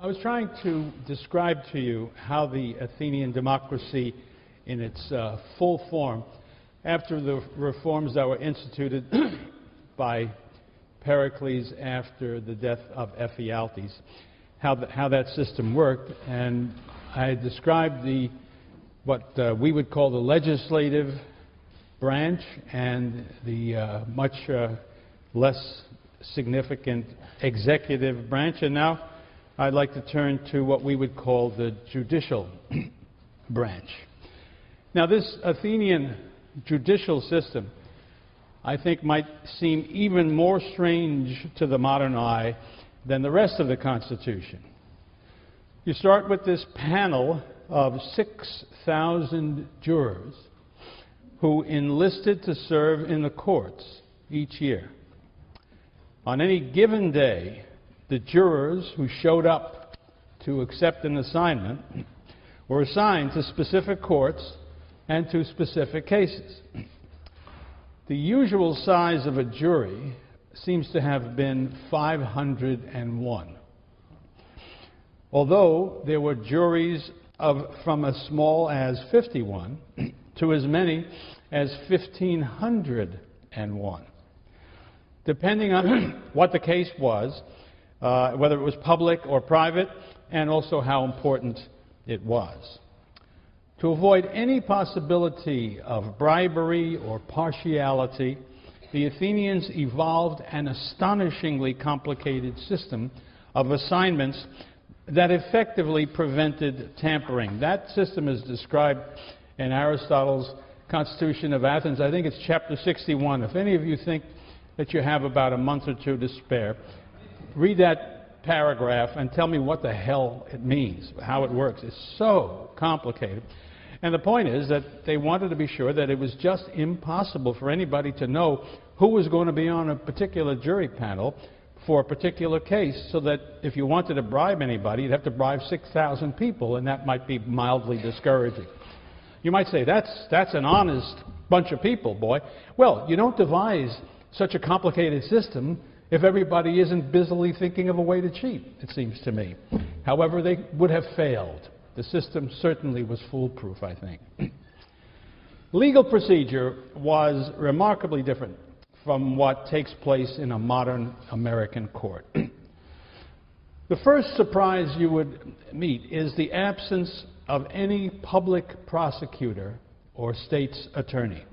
I was trying to describe to you how the Athenian democracy in its full form, after the reforms that were instituted by Pericles after the death of Ephialtes, how that system worked. And I described what we would call the legislative branch and the much less significant executive branch. And now I'd like to turn to what we would call the judicial branch. Now, this Athenian judicial system, I think, might seem even more strange to the modern eye than the rest of the Constitution. You start with this panel of 6,000 jurors who enlisted to serve in the courts each year. On any given day, the jurors who showed up to accept an assignment were assigned to specific courts and to specific cases. The usual size of a jury seems to have been 501. Although there were juries from as small as 51 to as many as 1,501, depending on what the case was, whether it was public or private, and also how important it was. To avoid any possibility of bribery or partiality, the Athenians evolved an astonishingly complicated system of assignments that effectively prevented tampering. That system is described in Aristotle's Constitution of Athens. I think it's chapter 61. If any of you think that you have about a month or two to spare, read that paragraph and tell me what the hell it means, how it works. It's so complicated. And the point is that they wanted to be sure that it was just impossible for anybody to know who was going to be on a particular jury panel for a particular case, so that if you wanted to bribe anybody, you'd have to bribe 6,000 people, and that might be mildly discouraging. You might say, that's an honest bunch of people, boy. Well, you don't devise such a complicated system if everybody isn't busily thinking of a way to cheat, it seems to me. However, they would have failed. The system certainly was foolproof, I think. Legal procedure was remarkably different from what takes place in a modern American court. The first surprise you would meet is the absence of any public prosecutor or state's attorney.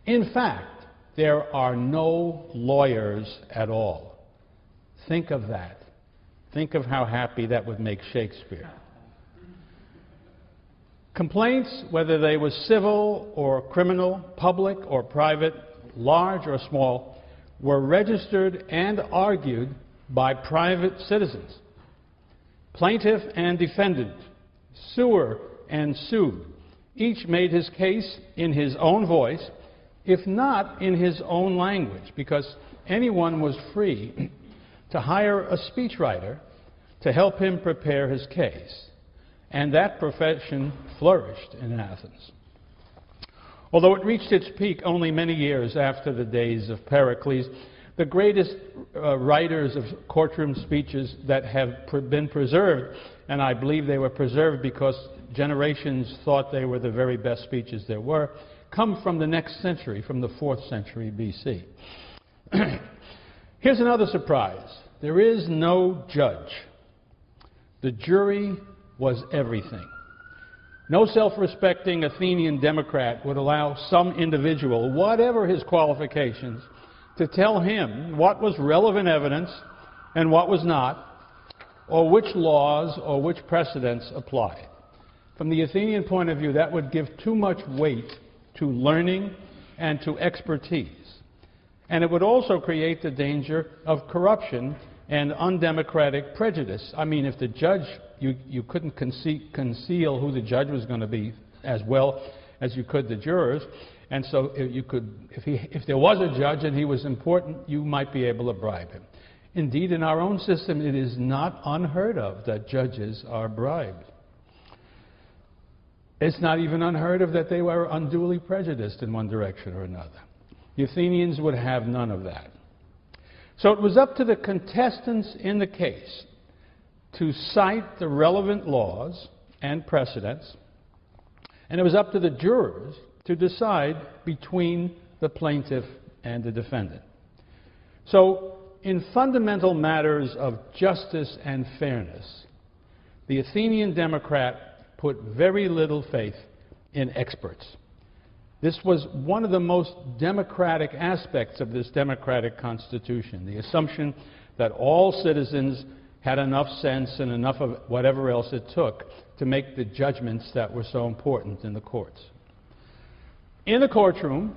In fact, there are no lawyers at all. Think of that. Think of how happy that would make Shakespeare. Complaints, whether they were civil or criminal, public or private, large or small, were registered and argued by private citizens. Plaintiff and defendant, suer and sued, each made his case in his own voice, if not in his own language, because anyone was free to hire a speechwriter to help him prepare his case. And that profession flourished in Athens. Although it reached its peak only many years after the days of Pericles, the greatest writers of courtroom speeches that have been preserved, and I believe they were preserved because generations thought they were the very best speeches there were, come from the next century, from the 4th century BC. Here's another surprise. There is no judge. The jury was everything. No self-respecting Athenian democrat would allow some individual, whatever his qualifications, to tell him what was relevant evidence and what was not, or which laws or which precedents applied. From the Athenian point of view, that would give too much weight to learning and to expertise. And it would also create the danger of corruption and undemocratic prejudice. I mean, if the judge, you couldn't conceal who the judge was going to be as well as you could the jurors. And so you could, if there was a judge and he was important, you might be able to bribe him. Indeed, in our own system, it is not unheard of that judges are bribed. It's not even unheard of that they were unduly prejudiced in one direction or another. The Athenians would have none of that. So it was up to the contestants in the case to cite the relevant laws and precedents, and it was up to the jurors to decide between the plaintiff and the defendant. So, in fundamental matters of justice and fairness, the Athenian Democrat put very little faith in experts. This was one of the most democratic aspects of this democratic constitution, the assumption that all citizens had enough sense and enough of whatever else it took to make the judgments that were so important in the courts. In the courtroom,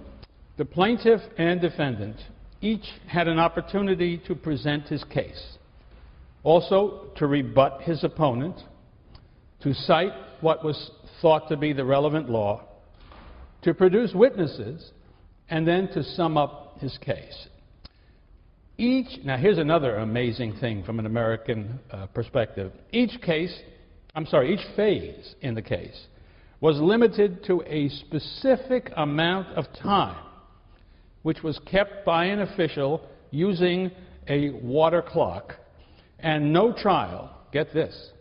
the plaintiff and defendant each had an opportunity to present his case, also to rebut his opponent, to cite what was thought to be the relevant law, to produce witnesses, and then to sum up his case. Now here's another amazing thing from an American perspective. Each phase in the case was limited to a specific amount of time, which was kept by an official using a water clock, and no trial, get this,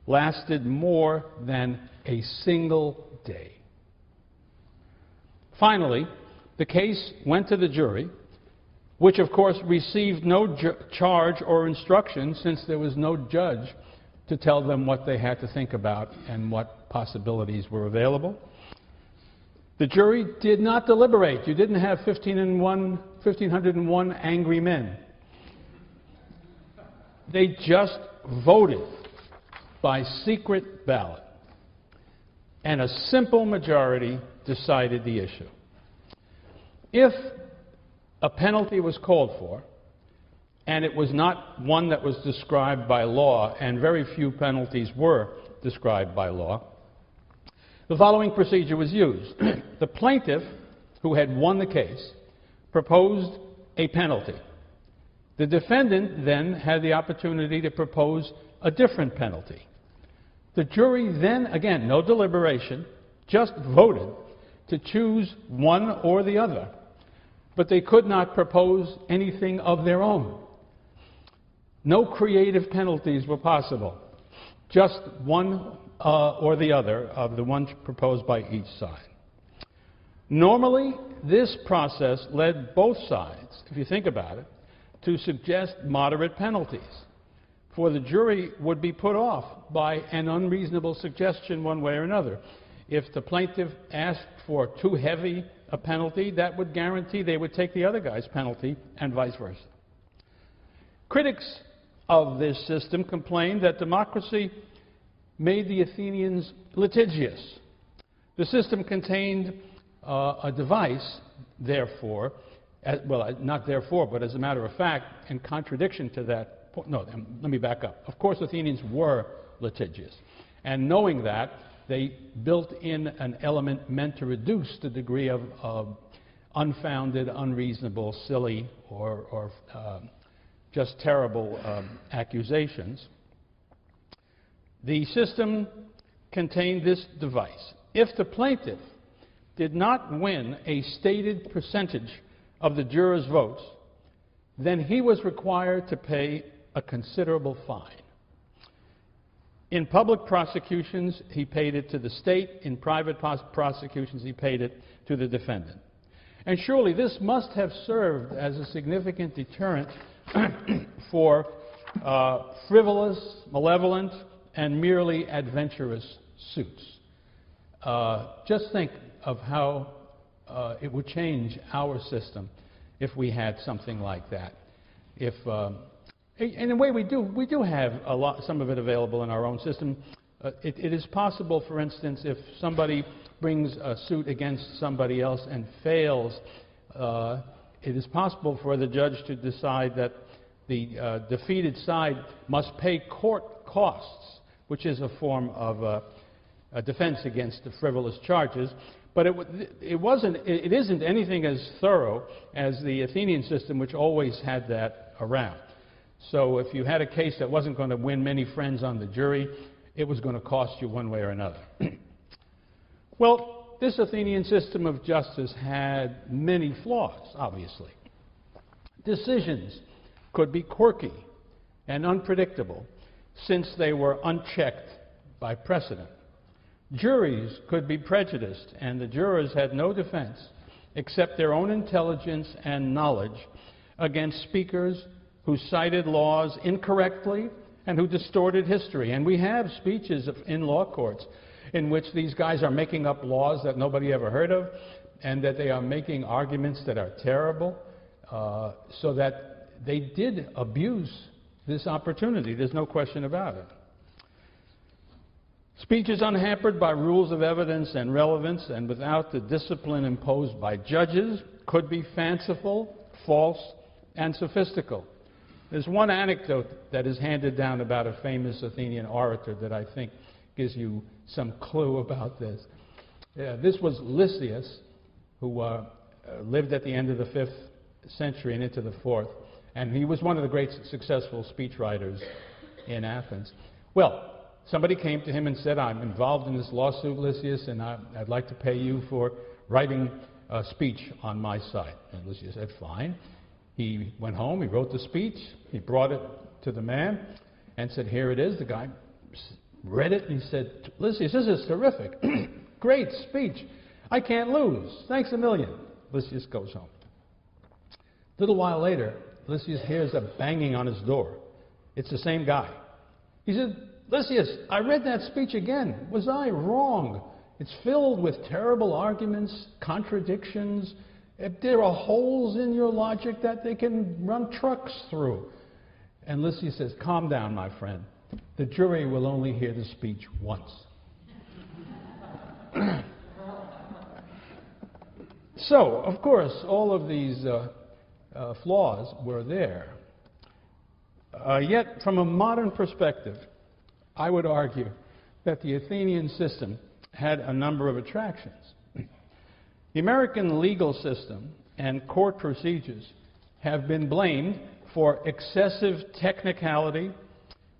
lasted more than a single day. Finally, the case went to the jury, which of course received no charge or instruction, since there was no judge to tell them what they had to think about and what possibilities were available. The jury did not deliberate. You didn't have 1,501 angry men. They just voted by secret ballot, and a simple majority decided the issue. If a penalty was called for, and it was not one that was described by law, and very few penalties were described by law, the following procedure was used. The plaintiff, who had won the case, proposed a penalty. The defendant then had the opportunity to propose a different penalty. The jury then, again, no deliberation, just voted to choose one or the other, but they could not propose anything of their own. No creative penalties were possible, just one or the other of the ones proposed by each side. Normally, this process led both sides, if you think about it, to suggest moderate penalties, for the jury would be put off by an unreasonable suggestion one way or another. If the plaintiff asked for too heavy a penalty, that would guarantee they would take the other guy's penalty, and vice versa. Critics of this system complained that democracy made the Athenians litigious. The system contained a device, therefore, not therefore, but as a matter of fact, in contradiction to that point. No, let me back up. Of course, Athenians were litigious. And knowing that, they built in an element meant to reduce the degree of unfounded, unreasonable, silly, or just terrible accusations. The system contained this device. If the plaintiff did not win a stated percentage of the jurors' votes, then he was required to pay a considerable fine. In public prosecutions, he paid it to the state. In private prosecutions, he paid it to the defendant. And surely this must have served as a significant deterrent for frivolous, malevolent, and merely adventurous suits. Just think of how it would change our system if we had something like that. In a way, we do have some of it available in our own system. It is possible, for instance, if somebody brings a suit against somebody else and fails, it is possible for the judge to decide that the defeated side must pay court costs, which is a form of a defense against the frivolous charges. But it isn't anything as thorough as the Athenian system, which always had that around. So if you had a case that wasn't going to win many friends on the jury, it was going to cost you one way or another. Well, this Athenian system of justice had many flaws, obviously. Decisions could be quirky and unpredictable, since they were unchecked by precedent. Juries could be prejudiced, and the jurors had no defense except their own intelligence and knowledge against speakers who cited laws incorrectly and who distorted history. And we have speeches in law courts in which these guys are making up laws that nobody ever heard of, and that they are making arguments that are terrible, so that they did abuse this opportunity. There's no question about it. Speeches unhampered by rules of evidence and relevance and without the discipline imposed by judges could be fanciful, false, and sophistical. There's one anecdote that is handed down about a famous Athenian orator that I think gives you some clue about this. This was Lysias, who lived at the end of the 5th century and into the 4th, and he was one of the great successful speechwriters in Athens. Well, somebody came to him and said, I'm involved in this lawsuit, Lysias, and I'd like to pay you for writing a speech on my side. And Lysias said, fine. He went home, he wrote the speech, he brought it to the man and said, here it is. The guy read it and he said, Lysias, this is terrific. Great speech. I can't lose. Thanks a million. Lysias goes home. A little while later, Lysias hears a banging on his door. It's the same guy. He said, Lysias, I read that speech again. Was I wrong? It's filled with terrible arguments, contradictions. There are holes in your logic that they can run trucks through. And Lysias says, calm down, my friend. The jury will only hear the speech once. So, of course, all of these flaws were there. Yet, from a modern perspective, I would argue that the Athenian system had a number of attractions. The American legal system and court procedures have been blamed for excessive technicality,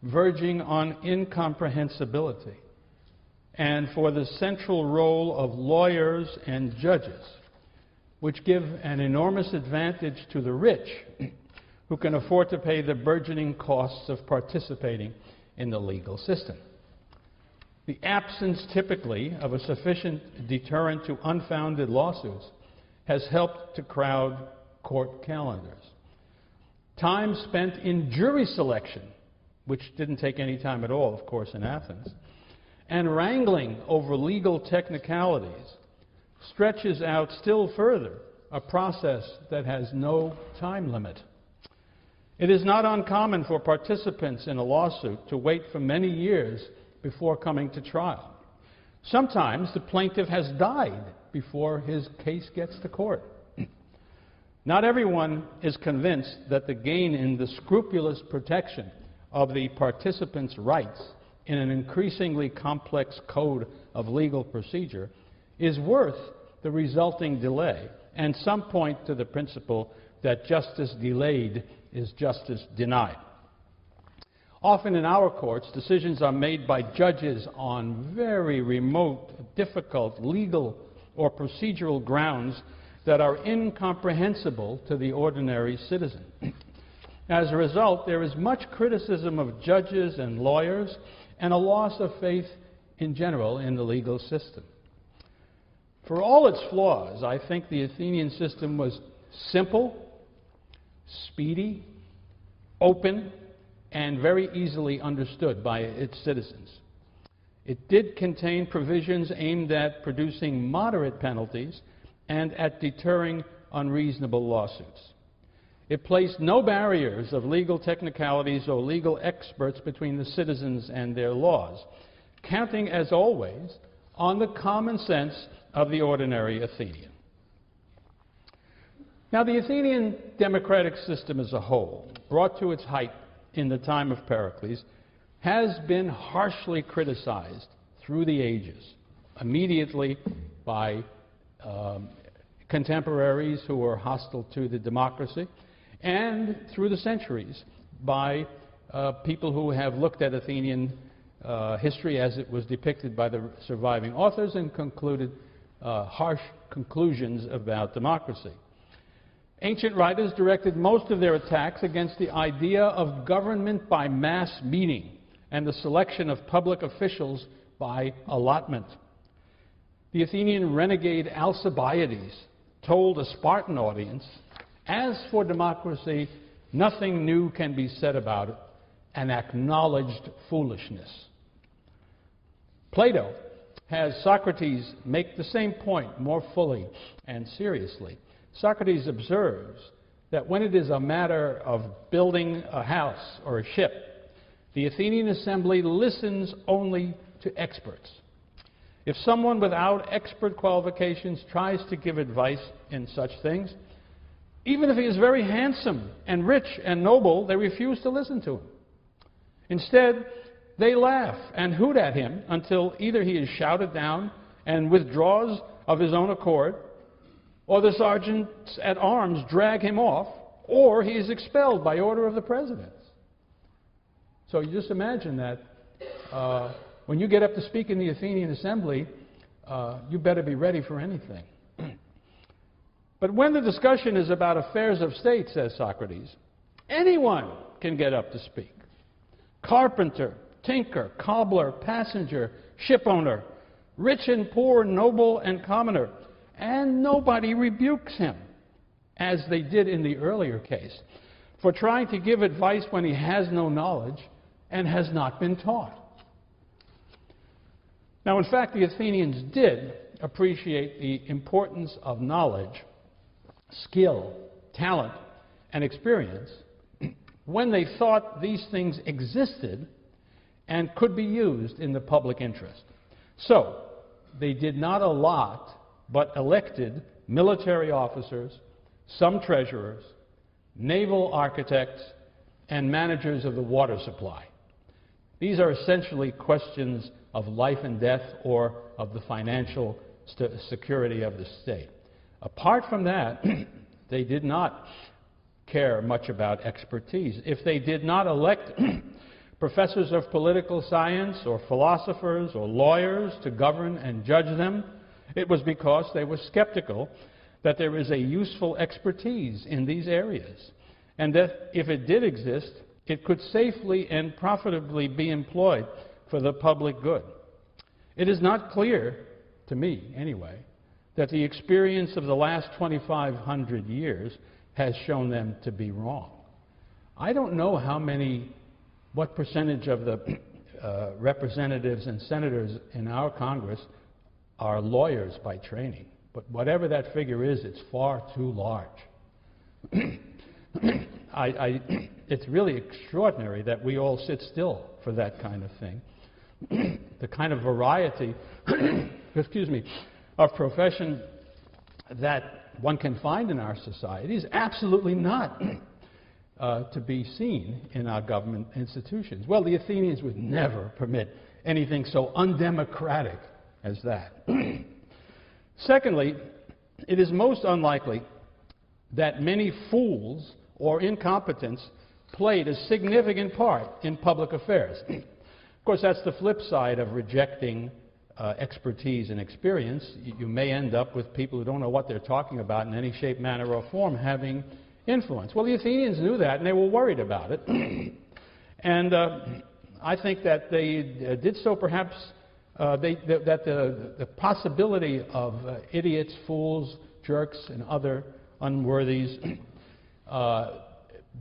verging on incomprehensibility, and for the central role of lawyers and judges, which give an enormous advantage to the rich who can afford to pay the burgeoning costs of participating in the legal system. The absence, typically, of a sufficient deterrent to unfounded lawsuits has helped to crowd court calendars. Time spent in jury selection, which didn't take any time at all, of course, in Athens, and wrangling over legal technicalities stretches out still further, a process that has no time limit. It is not uncommon for participants in a lawsuit to wait for many years before coming to trial. Sometimes the plaintiff has died before his case gets to court. Not everyone is convinced that the gain in the scrupulous protection of the participants' rights in an increasingly complex code of legal procedure is worth the resulting delay, and some point to the principle that justice delayed is justice denied. Often in our courts, decisions are made by judges on very remote, difficult legal or procedural grounds that are incomprehensible to the ordinary citizen. As a result, there is much criticism of judges and lawyers and a loss of faith in general in the legal system. For all its flaws, I think the Athenian system was simple, speedy, open, and very easily understood by its citizens. It did contain provisions aimed at producing moderate penalties and at deterring unreasonable lawsuits. It placed no barriers of legal technicalities or legal experts between the citizens and their laws, counting, as always, on the common sense of the ordinary Athenian. Now, the Athenian democratic system as a whole, brought to its height in the time of Pericles, has been harshly criticized through the ages, immediately by contemporaries who were hostile to the democracy, and through the centuries by people who have looked at Athenian history as it was depicted by the surviving authors and concluded harsh conclusions about democracy. Ancient writers directed most of their attacks against the idea of government by mass meeting and the selection of public officials by allotment. The Athenian renegade Alcibiades told a Spartan audience, "As for democracy, nothing new can be said about it," and acknowledged foolishness. Plato has Socrates make the same point more fully and seriously. Socrates observes that when it is a matter of building a house or a ship, the Athenian assembly listens only to experts. If someone without expert qualifications tries to give advice in such things, even if he is very handsome and rich and noble, they refuse to listen to him. Instead, they laugh and hoot at him until either he is shouted down and withdraws of his own accord, or the sergeants at arms drag him off, or he is expelled by order of the president. So you just imagine that when you get up to speak in the Athenian assembly, you better be ready for anything. But when the discussion is about affairs of state, says Socrates, anyone can get up to speak. Carpenter, tinker, cobbler, passenger, shipowner, rich and poor, noble and commoner, and nobody rebukes him, as they did in the earlier case, for trying to give advice when he has no knowledge and has not been taught. Now, in fact, the Athenians did appreciate the importance of knowledge, skill, talent, and experience when they thought these things existed and could be used in the public interest. So, they did not allot, but elected military officers, some treasurers, naval architects, and managers of the water supply. These are essentially questions of life and death or of the financial security of the state. Apart from that, they did not care much about expertise. If they did not elect professors of political science or philosophers or lawyers to govern and judge them, it was because they were skeptical that there is a useful expertise in these areas, and that if it did exist, it could safely and profitably be employed for the public good. It is not clear, to me anyway, that the experience of the last 2,500 years has shown them to be wrong. I don't know what percentage of the representatives and senators in our Congress are lawyers by training, but whatever that figure is, it's far too large. It's really extraordinary that we all sit still for that kind of thing. The kind of variety excuse me, of profession that one can find in our society is absolutely not to be seen in our government institutions. Well, the Athenians would never permit anything so undemocratic as that. Secondly, it is most unlikely that many fools or incompetents played a significant part in public affairs. Of course, that's the flip side of rejecting expertise and experience. You may end up with people who don't know what they're talking about in any shape, manner, or form having influence. Well, the Athenians knew that, and they were worried about it. And I think that they did so perhaps that the possibility of idiots, fools, jerks, and other unworthies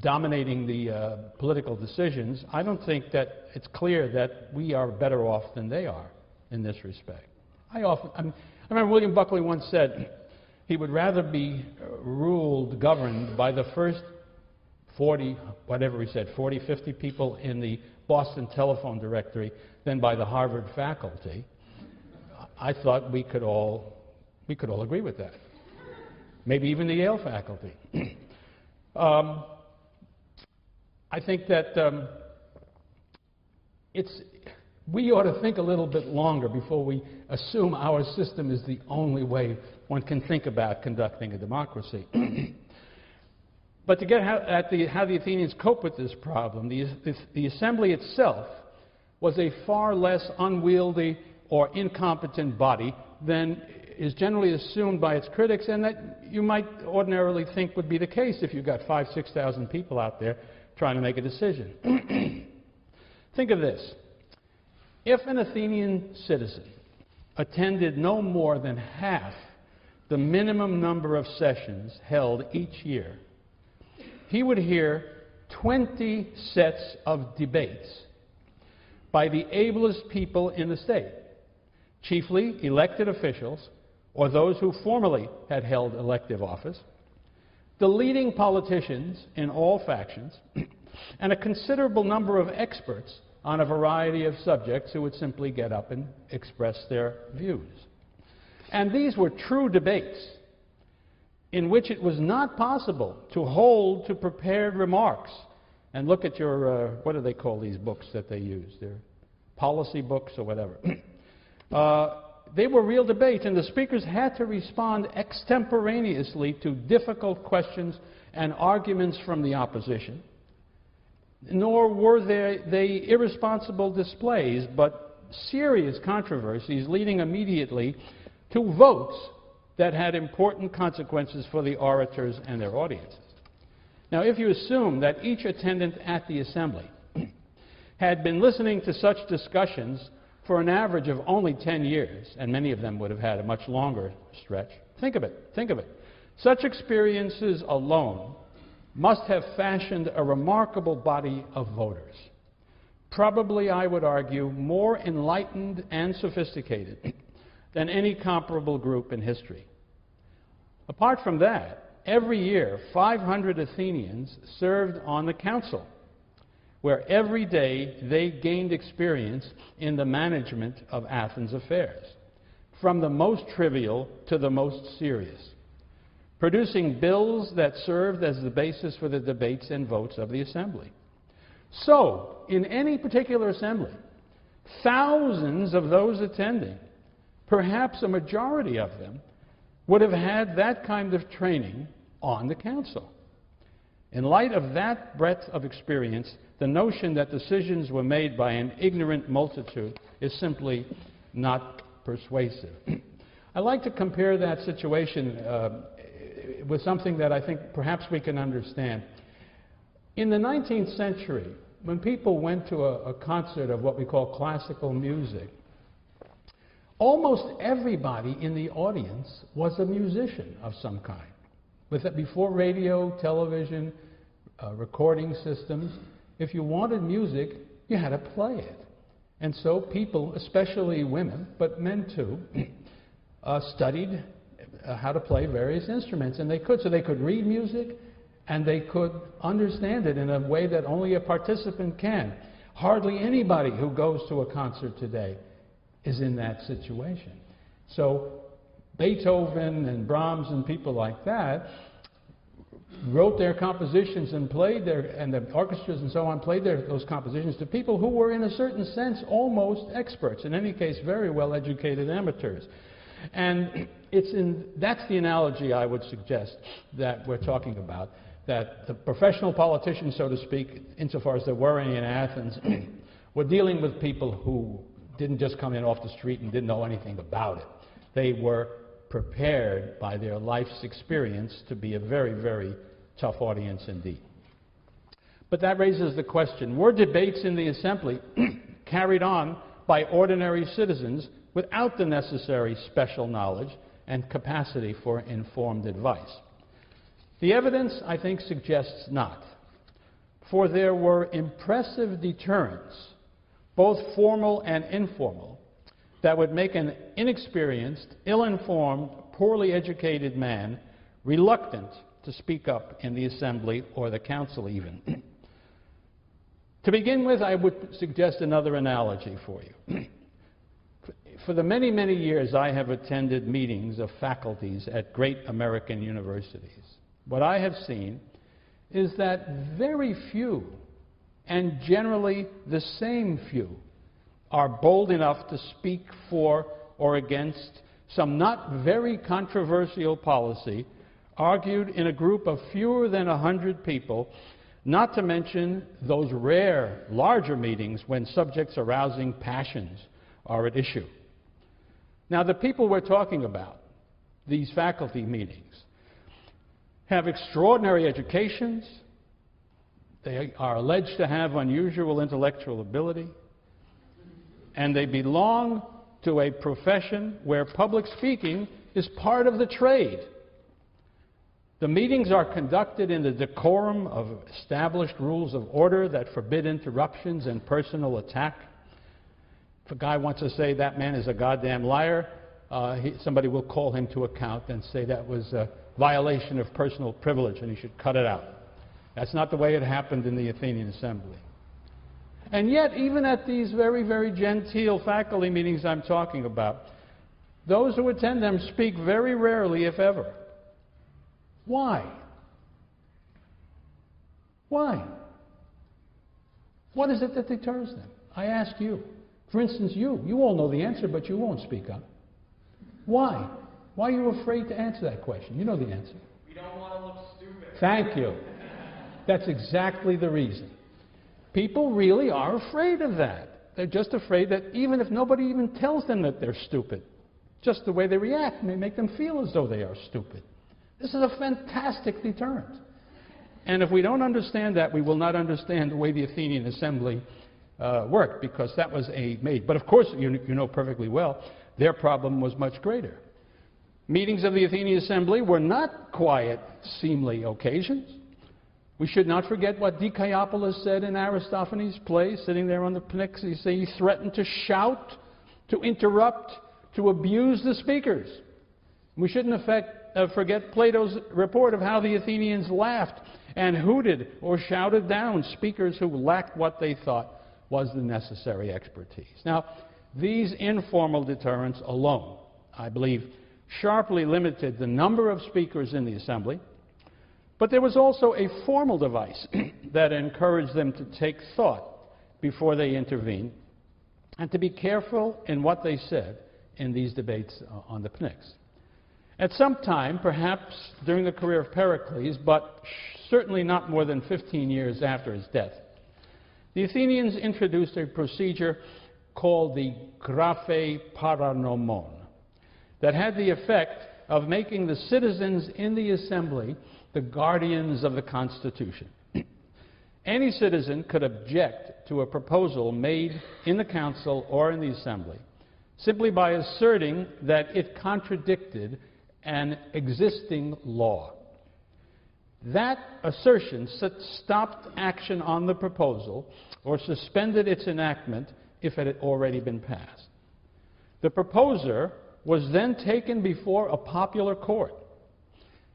dominating the political decisions, I don't think that it's clear that we are better off than they are in this respect. I remember William Buckley once said he would rather be governed by the first 40, whatever he said, 40, 50 people in the Boston telephone directory than by the Harvard faculty. I thought we could all agree with that. Maybe even the Yale faculty. I think that we ought to think a little bit longer before we assume our system is the only way one can think about conducting a democracy. But to get at how the Athenians cope with this problem, the assembly itself was a far less unwieldy or incompetent body than is generally assumed by its critics, and that you might ordinarily think would be the case if you've got 5,000 to 6,000 people out there trying to make a decision. Think of this. If an Athenian citizen attended no more than half the minimum number of sessions held each year, he would hear 20 sets of debates by the ablest people in the state, chiefly elected officials or those who formerly had held elective office, the leading politicians in all factions, and a considerable number of experts on a variety of subjects who would simply get up and express their views. And these were true debates in which it was not possible to hold to prepared remarks. And look at your, what do they call these books that they use? They're policy books or whatever. They were real debates, and the speakers had to respond extemporaneously to difficult questions and arguments from the opposition. Nor were they irresponsible displays, but serious controversies leading immediately to votes that had important consequences for the orators and their audiences. Now, if you assume that each attendant at the assembly had been listening to such discussions for an average of only 10 years, and many of them would have had a much longer stretch, think of it. Such experiences alone must have fashioned a remarkable body of voters. Probably, I would argue, more enlightened and sophisticated than any comparable group in history. Apart from that, every year, 500 Athenians served on the council, where every day they gained experience in the management of Athens' affairs, from the most trivial to the most serious, producing bills that served as the basis for the debates and votes of the assembly. So, in any particular assembly, thousands of those attending, perhaps a majority of them, would have had that kind of training on the council. In light of that breadth of experience, the notion that decisions were made by an ignorant multitude is simply not persuasive. I like to compare that situation with something that I think perhaps we can understand. In the 19th century, when people went to a concert of what we call classical music, almost everybody in the audience was a musician of some kind. Before radio, television, recording systems, if you wanted music, you had to play it. And so people, especially women, but men too, studied how to play various instruments, and they could. So they could read music, and they could understand it in a way that only a participant can. Hardly anybody who goes to a concert today is in that situation. So Beethoven and Brahms and people like that wrote their compositions and played and the orchestras and so on played those compositions to people who were in a certain sense almost experts, in any case very well educated amateurs. And that's the analogy I would suggest that we're talking about, that the professional politicians, so to speak, insofar as there were any in Athens, were dealing with people who didn't just come in off the street and didn't know anything about it. They were prepared by their life's experience to be a very, very tough audience indeed. But that raises the question, were debates in the assembly carried on by ordinary citizens without the necessary special knowledge and capacity for informed advice? The evidence, I think, suggests not, for there were impressive deterrents, both formal and informal, that would make an inexperienced, ill-informed, poorly educated man reluctant to speak up in the assembly or the council even. To begin with, I would suggest another analogy for you. For the many, many years I have attended meetings of faculties at great American universities, what I have seen is that very few, and generally the same few, are bold enough to speak for or against some not very controversial policy argued in a group of fewer than 100 people, not to mention those rare, larger meetings when subjects arousing passions are at issue. Now, the people we're talking about, these faculty meetings, have extraordinary educations. They are alleged to have unusual intellectual ability. and they belong to a profession where public speaking is part of the trade. The meetings are conducted in the decorum of established rules of order that forbid interruptions and personal attack. If a guy wants to say that man is a goddamn liar, somebody will call him to account and say that was a violation of personal privilege and he should cut it out. That's not the way it happened in the Athenian Assembly. And yet, even at these very, very genteel faculty meetings I'm talking about, those who attend them speak very rarely, if ever. Why? Why? What is it that deters them? I ask you. For instance, you all know the answer, but you won't speak up. Why? Why are you afraid to answer that question? You know the answer. We don't want to look stupid. Thank you. That's exactly the reason. People really are afraid of that. They're just afraid that even if nobody even tells them that they're stupid, just the way they react may make them feel as though they are stupid. This is a fantastic deterrent. And if we don't understand that, we will not understand the way the Athenian Assembly worked, because that was made. But of course, you know perfectly well, their problem was much greater. Meetings of the Athenian Assembly were not quiet, seemly occasions. We should not forget what Dicaeopolis said in Aristophanes' play, sitting there on the Pnyx. He threatened to shout, to interrupt, to abuse the speakers. We shouldn't forget Plato's report of how the Athenians laughed and hooted or shouted down speakers who lacked what they thought was the necessary expertise. Now, these informal deterrents alone, I believe, sharply limited the number of speakers in the assembly, but there was also a formal device that encouraged them to take thought before they intervened and to be careful in what they said in these debates on the Pnyx. At some time, perhaps during the career of Pericles, but certainly not more than 15 years after his death, the Athenians introduced a procedure called the graphe paranomon that had the effect of making the citizens in the assembly the guardians of the Constitution. Any citizen could object to a proposal made in the council or in the assembly simply by asserting that it contradicted an existing law. That assertion stopped action on the proposal or suspended its enactment if it had already been passed. The proposer was then taken before a popular court,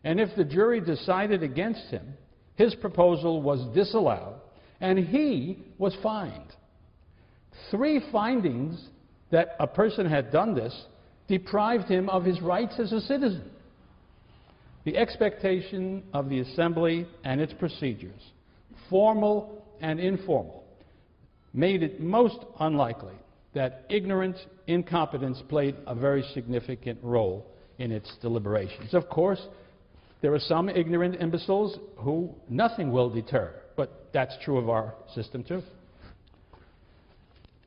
and if the jury decided against him, his proposal was disallowed, and he was fined. 3 findings that a person had done this deprived him of his rights as a citizen. The expectation of the assembly and its procedures, formal and informal, made it most unlikely that ignorant incompetence played a very significant role in its deliberations. Of course, there are some ignorant imbeciles who nothing will deter, but that's true of our system too.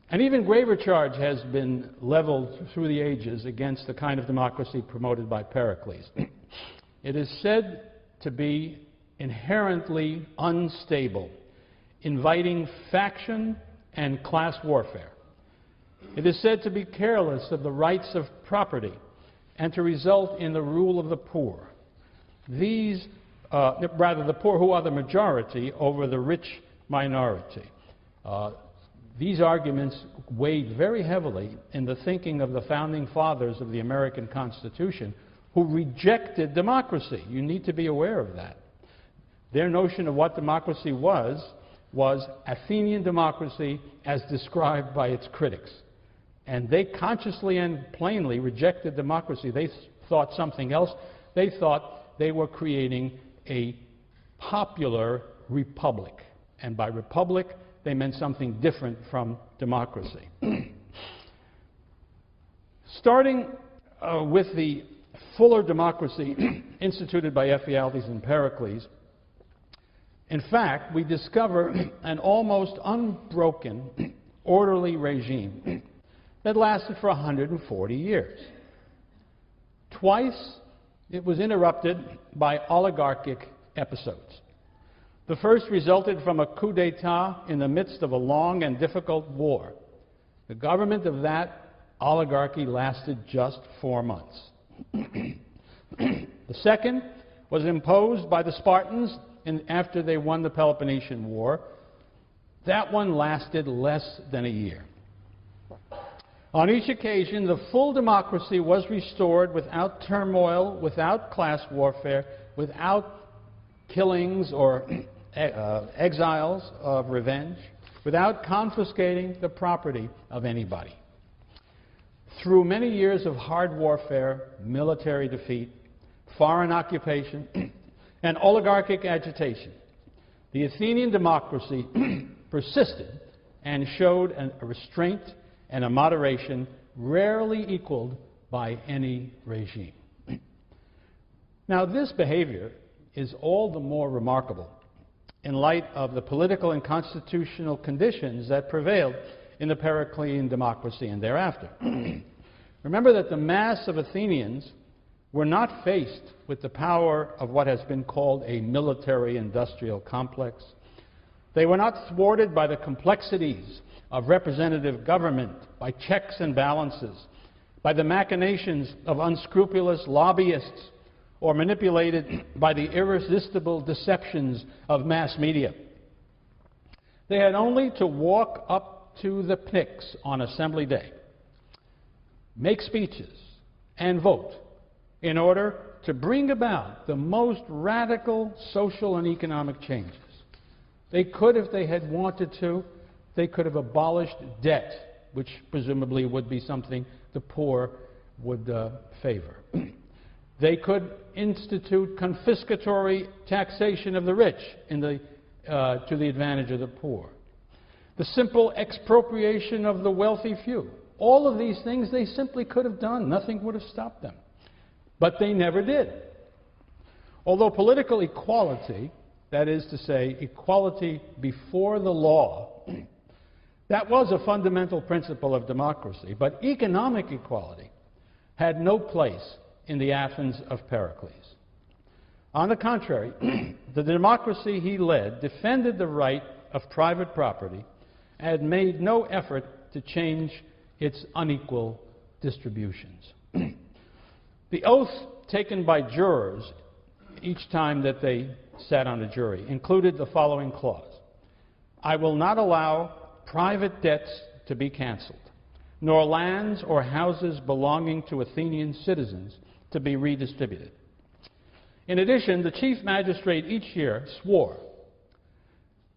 An even graver charge has been leveled through the ages against the kind of democracy promoted by Pericles. It is said to be inherently unstable, inviting faction and class warfare. It is said to be careless of the rights of property and to result in the rule of the poor. The poor who are the majority over the rich minority. These arguments weighed very heavily in the thinking of the founding fathers of the American Constitution, who rejected democracy. You need to be aware of that. Their notion of what democracy was Athenian democracy as described by its critics. And they consciously and plainly rejected democracy. They thought something else. They thought they were creating a popular republic. And by republic, they meant something different from democracy. Starting with the fuller democracy instituted by Ephialtes and Pericles, in fact, we discover an almost unbroken, orderly regime that lasted for 140 years. Twice, it was interrupted by oligarchic episodes. The first resulted from a coup d'etat in the midst of a long and difficult war. The government of that oligarchy lasted just 4 months. The second was imposed by the Spartans after they won the Peloponnesian War. That one lasted less than a year. On each occasion, the full democracy was restored without turmoil, without class warfare, without killings or exiles of revenge, without confiscating the property of anybody. Through many years of hard warfare, military defeat, foreign occupation, and oligarchic agitation, the Athenian democracy persisted and showed a restraint and a moderation rarely equaled by any regime. Now, this behavior is all the more remarkable in light of the political and constitutional conditions that prevailed in the Periclean democracy and thereafter. Remember that the mass of Athenians were not faced with the power of what has been called a military-industrial complex. They were not thwarted by the complexities of representative government, by checks and balances, by the machinations of unscrupulous lobbyists, or manipulated by the irresistible deceptions of mass media. They had only to walk up to the Pnyx on Assembly Day, make speeches, and vote in order to bring about the most radical social and economic changes. They could, if they had wanted to, they could have abolished debt, which presumably would be something the poor would favor. They could institute confiscatory taxation of the rich to the advantage of the poor. The simple expropriation of the wealthy few. All of these things they simply could have done. Nothing would have stopped them. But they never did. Although political equality, that is to say, equality before the law, that was a fundamental principle of democracy, but economic equality had no place in the Athens of Pericles. On the contrary, the democracy he led defended the right of private property and made no effort to change its unequal distributions. The oath taken by jurors each time that they sat on a jury included the following clause: I will not allow private debts to be canceled, nor lands or houses belonging to Athenian citizens to be redistributed. In addition, the chief magistrate each year swore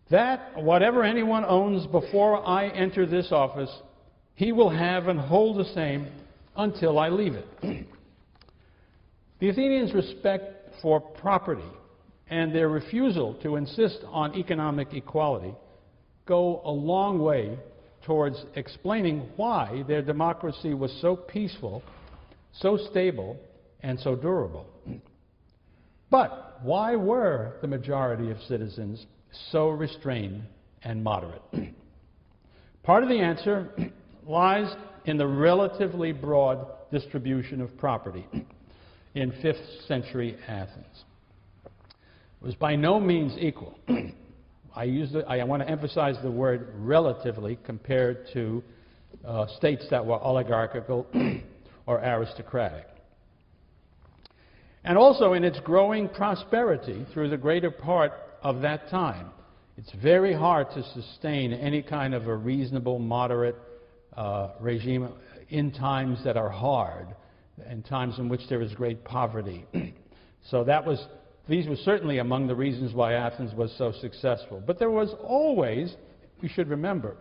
that whatever anyone owns before I enter this office, he will have and hold the same until I leave it. The Athenians' respect for property and their refusal to insist on economic equality go a long way towards explaining why their democracy was so peaceful, so stable, and so durable. But why were the majority of citizens so restrained and moderate? Part of the answer lies in the relatively broad distribution of property in 5th century Athens. It was by no means equal. I want to emphasize the word relatively compared to states that were oligarchical or aristocratic. And also in its growing prosperity through the greater part of that time. It's very hard to sustain any kind of a reasonable, moderate regime in times that are hard, in times in which there is great poverty. So these were certainly among the reasons why Athens was so successful. But there was always, we should remember,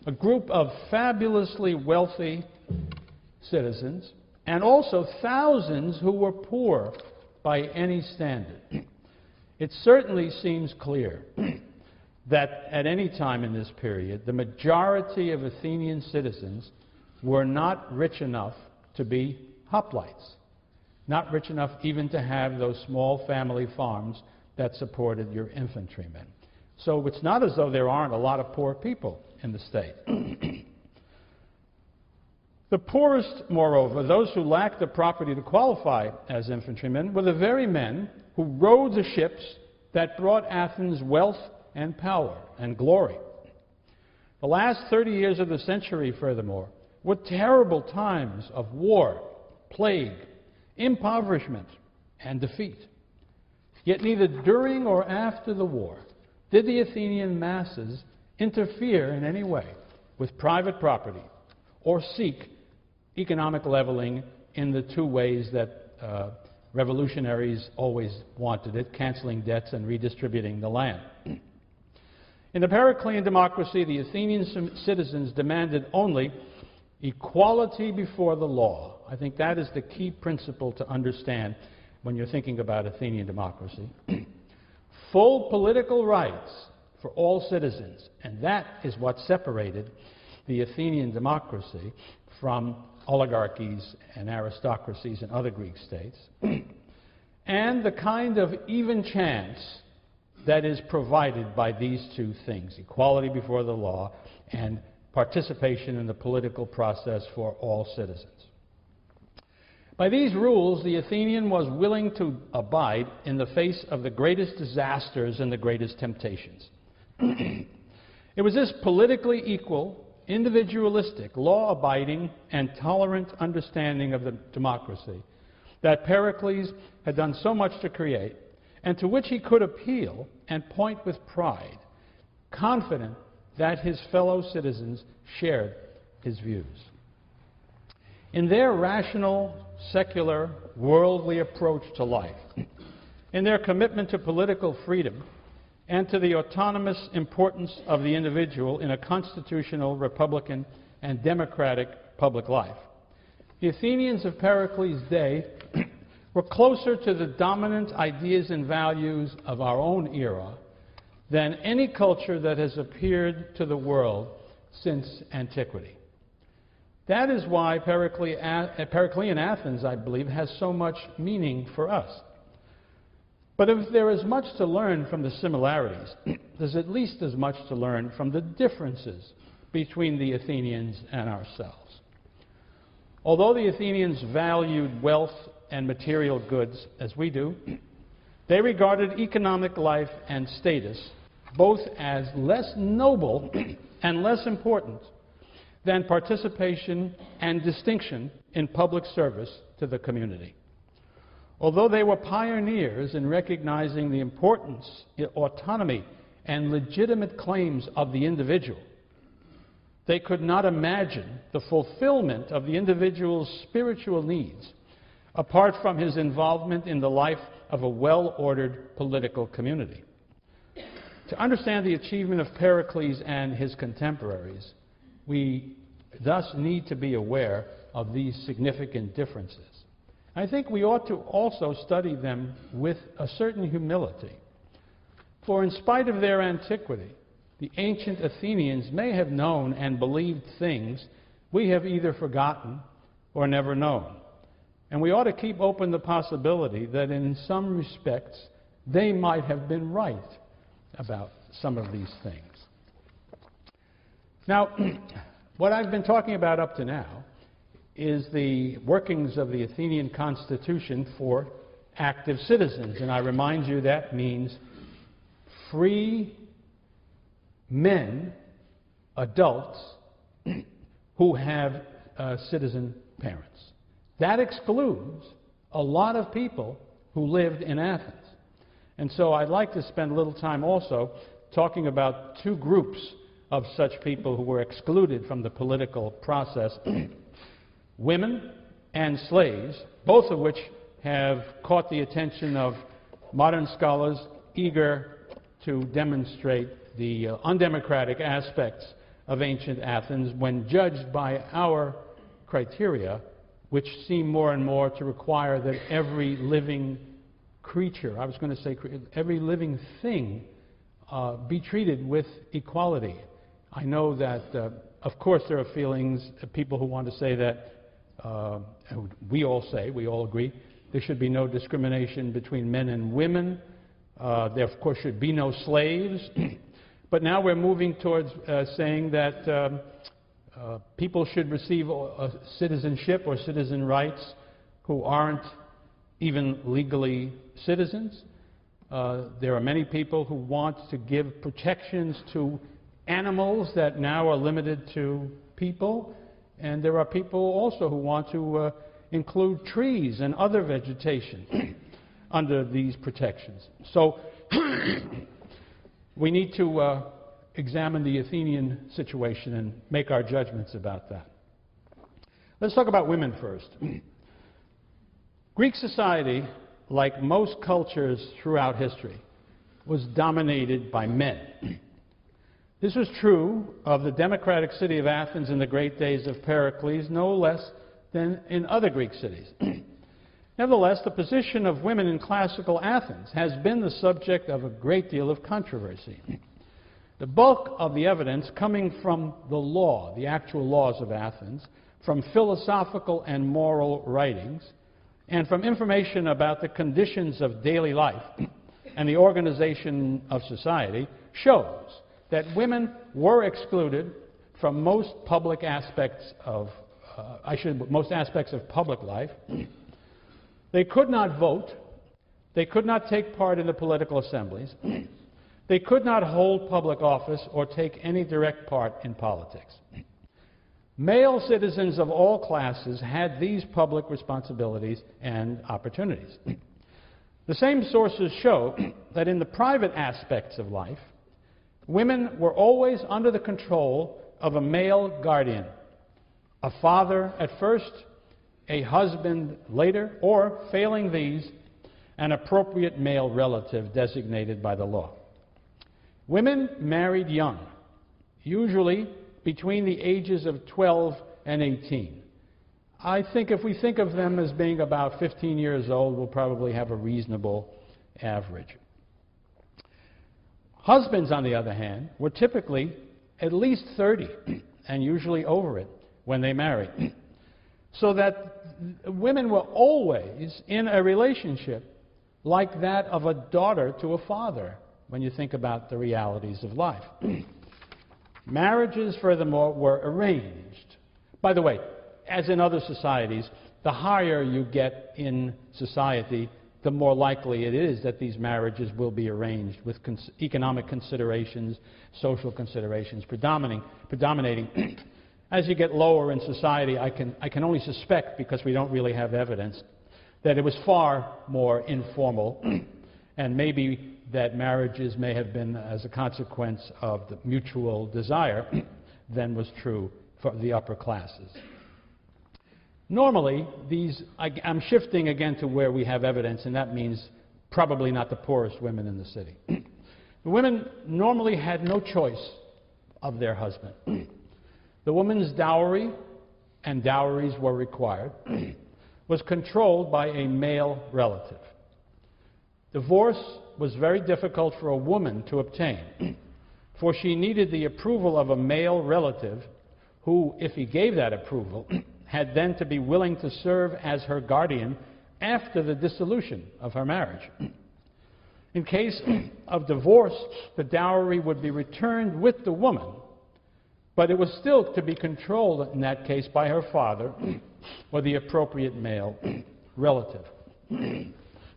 a group of fabulously wealthy citizens and also thousands who were poor by any standard. It certainly seems clear that at any time in this period, the majority of Athenian citizens were not rich enough to be hoplites, not rich enough even to have those small family farms that supported your infantrymen. So it's not as though there aren't a lot of poor people in the state. The poorest, moreover, those who lacked the property to qualify as infantrymen, were the very men who rowed the ships that brought Athens wealth and power and glory. The last 30 years of the century, furthermore, were terrible times of war, plague, impoverishment, and defeat. Yet neither during or after the war did the Athenian masses interfere in any way with private property or seek economic leveling in the two ways that revolutionaries always wanted it, canceling debts and redistributing the land. In the Periclean democracy, the Athenian citizens demanded only equality before the law. I think that is the key principle to understand when you're thinking about Athenian democracy. Full political rights for all citizens, and that is what separated the Athenian democracy from oligarchies and aristocracies in other Greek states, and the kind of even chance that is provided by these two things, equality before the law and participation in the political process for all citizens. By these rules, the Athenian was willing to abide in the face of the greatest disasters and the greatest temptations. It was this politically equal, individualistic, law-abiding, and tolerant understanding of the democracy that Pericles had done so much to create, and to which he could appeal and point with pride, confident that his fellow citizens shared his views. In their rational, secular, worldly approach to life, in their commitment to political freedom, and to the autonomous importance of the individual in a constitutional, republican, and democratic public life, the Athenians of Pericles' day were closer to the dominant ideas and values of our own era than any culture that has appeared to the world since antiquity. That is why Periclean Athens, I believe, has so much meaning for us. But if there is much to learn from the similarities, there's at least as much to learn from the differences between the Athenians and ourselves. Although the Athenians valued wealth and material goods as we do, they regarded economic life and status both as less noble and less important than participation and distinction in public service to the community. Although they were pioneers in recognizing the importance, autonomy, and legitimate claims of the individual, they could not imagine the fulfillment of the individual's spiritual needs apart from his involvement in the life of a well-ordered political community. To understand the achievement of Pericles and his contemporaries, we thus need to be aware of these significant differences. I think we ought to also study them with a certain humility. For in spite of their antiquity, the ancient Athenians may have known and believed things we have either forgotten or never known. And we ought to keep open the possibility that in some respects they might have been right about some of these things. Now, what I've been talking about up to now is the workings of the Athenian Constitution for active citizens. And I remind you that means free men, adults, who have citizen parents. That excludes a lot of people who lived in Athens. And so I'd like to spend a little time also talking about two groups of such people who were excluded from the political process, women and slaves, both of which have caught the attention of modern scholars eager to demonstrate the undemocratic aspects of ancient Athens when judged by our criteria, which seem more and more to require that every living creature, I was going to say every living thing, be treated with equality. I know that, of course, there are feelings, people who want to say that, we all agree, there should be no discrimination between men and women. There, of course, should be no slaves. But now we're moving towards saying that people should receive citizenship or citizen rights who aren't even legally citizens. There are many people who want to give protections to animals that now are limited to people, and there are people also who want to include trees and other vegetation under these protections. So we need to examine the Athenian situation and make our judgments about that. Let's talk about women first. Greek society, like most cultures throughout history, was dominated by men. This was true of the democratic city of Athens in the great days of Pericles, no less than in other Greek cities. Nevertheless, the position of women in classical Athens has been the subject of a great deal of controversy. The bulk of the evidence coming from the law, the actual laws of Athens, from philosophical and moral writings, and from information about the conditions of daily life and the organization of society, shows that women were excluded from most public aspects of, most aspects of public life. They could not vote. They could not take part in the political assemblies. They could not hold public office or take any direct part in politics. Male citizens of all classes had these public responsibilities and opportunities. The same sources show that in the private aspects of life, women were always under the control of a male guardian, a father at first, a husband later, or, failing these, an appropriate male relative designated by the law. Women married young, usually between the ages of 12 and 18. I think if we think of them as being about 15 years old, we'll probably have a reasonable average. Husbands, on the other hand, were typically at least 30 and usually over it when they married, so that women were always in a relationship like that of a daughter to a father when you think about the realities of life. Marriages, furthermore, were arranged. By the way, as in other societies, the higher you get in society, the more likely it is that these marriages will be arranged with economic considerations, social considerations predominating. As you get lower in society, I can only suspect, because we don't really have evidence, that it was far more informal, and maybe that marriages may have been as a consequence of the mutual desire than was true for the upper classes. Normally, I'm shifting again to where we have evidence, and that means probably not the poorest women in the city. The women normally had no choice of their husband. The woman's dowry, and dowries were required, was controlled by a male relative. Divorce was very difficult for a woman to obtain, for she needed the approval of a male relative who, if he gave that approval, had then to be willing to serve as her guardian after the dissolution of her marriage. In case of divorce, the dowry would be returned with the woman, but it was still to be controlled in that case by her father or the appropriate male relative.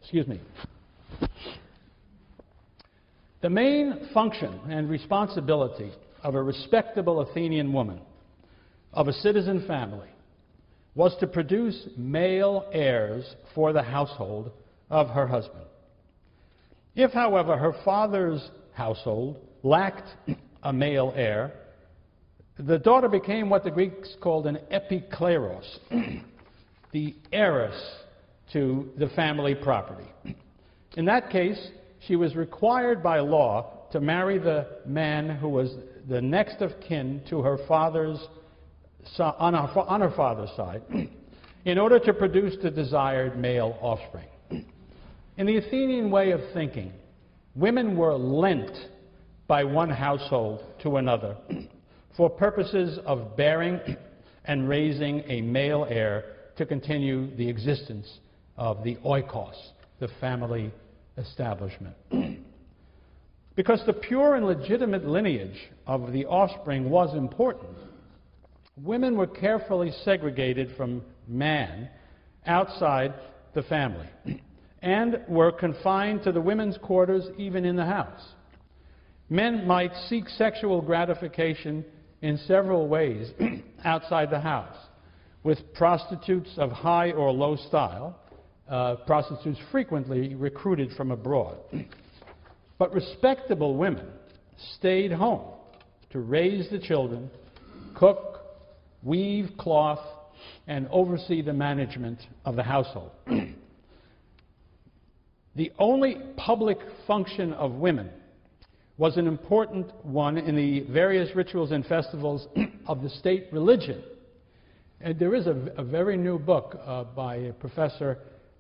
Excuse me. The main function and responsibility of a respectable Athenian woman, of a citizen family, was to produce male heirs for the household of her husband. If, however, her father's household lacked a male heir, the daughter became what the Greeks called an epikleros, the heiress to the family property. In that case, she was required by law to marry the man who was the next of kin to her father's on her father's side, in order to produce the desired male offspring. In the Athenian way of thinking, women were lent by one household to another for purposes of bearing and raising a male heir to continue the existence of the oikos, the family establishment. Because the pure and legitimate lineage of the offspring was important, women were carefully segregated from man outside the family and were confined to the women's quarters even in the house. Men might seek sexual gratification in several ways outside the house, with prostitutes of high or low style, prostitutes frequently recruited from abroad. But respectable women stayed home to raise the children, cook, weave cloth, and oversee the management of the household. The only public function of women was an important one in the various rituals and festivals of the state religion. And there is a very new book by a professor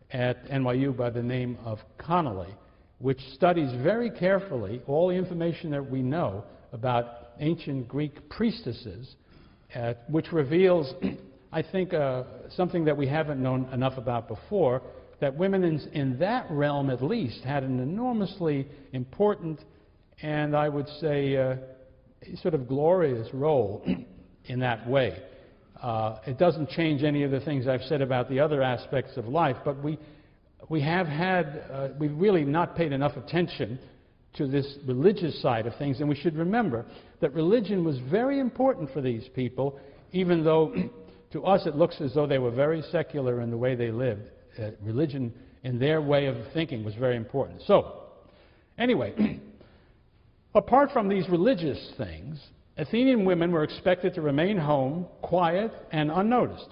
at NYU by the name of Connolly, which studies very carefully all the information that we know about ancient Greek priestesses, which reveals, I think, something that we haven't known enough about before, that women in that realm at least had an enormously important and I would say sort of glorious role in that way. It doesn't change any of the things I've said about the other aspects of life, but we've really not paid enough attention to this religious side of things, and we should remember that religion was very important for these people, even though to us it looks as though they were very secular in the way they lived. Religion, in their way of thinking, was very important. So, anyway, apart from these religious things, Athenian women were expected to remain home, quiet, and unnoticed.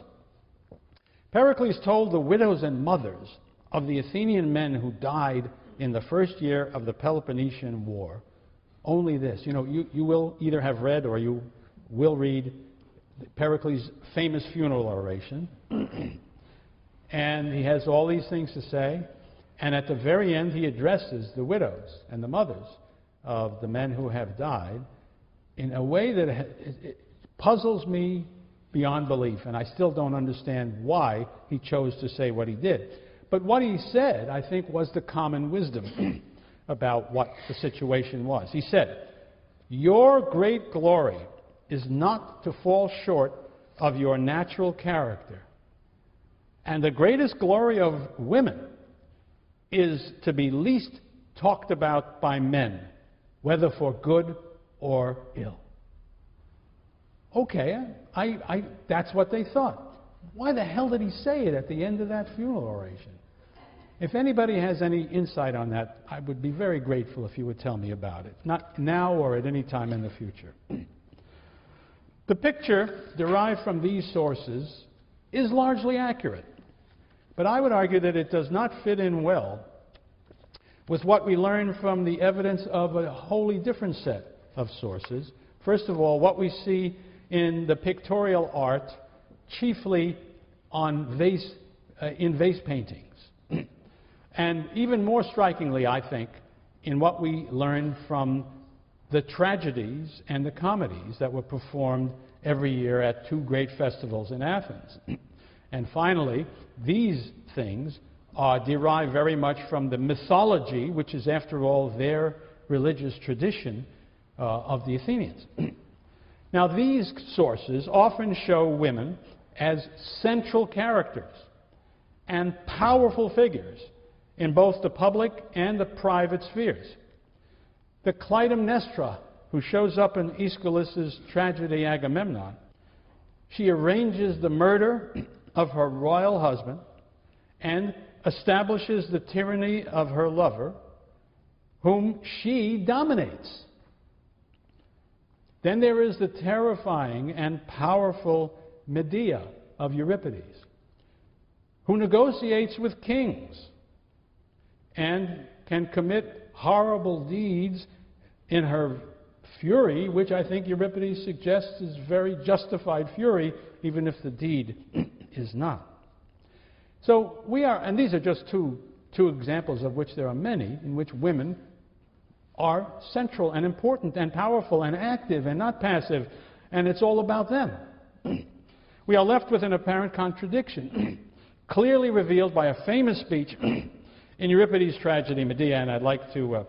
Pericles told the widows and mothers of the Athenian men who died in the first year of the Peloponnesian War only this. You know, you will either have read or you will read Pericles' famous funeral oration. And he has all these things to say. And at the very end, he addresses the widows and the mothers of the men who have died in a way that it puzzles me beyond belief. And I still don't understand why he chose to say what he did. But what he said, I think, was the common wisdom about what the situation was. He said, "Your great glory is not to fall short of your natural character. And the greatest glory of women is to be least talked about by men, whether for good or ill." Okay, that's what they thought. Why the hell did he say it at the end of that funeral oration? If anybody has any insight on that, I would be very grateful if you would tell me about it, not now or at any time in the future. The picture derived from these sources is largely accurate, but I would argue that it does not fit in well with what we learn from the evidence of a wholly different set of sources. First of all, what we see in the pictorial art, chiefly on in vase paintings. And even more strikingly, I think, in what we learn from the tragedies and the comedies that were performed every year at two great festivals in Athens. And finally, these things are derived very much from the mythology, which is, after all, their religious tradition of the Athenians. Now, these sources often show women as central characters and powerful figures in both the public and the private spheres. The Clytemnestra, who shows up in Aeschylus's tragedy Agamemnon, she arranges the murder of her royal husband and establishes the tyranny of her lover, whom she dominates. Then there is the terrifying and powerful Medea of Euripides, who negotiates with kings and can commit horrible deeds in her fury, which I think Euripides suggests is very justified fury, even if the deed is not. So and these are just two examples of which there are many, in which women are central and important and powerful and active and not passive, and it's all about them. We are left with an apparent contradiction, clearly revealed by a famous speech in Euripides' tragedy Medea, and I'd like to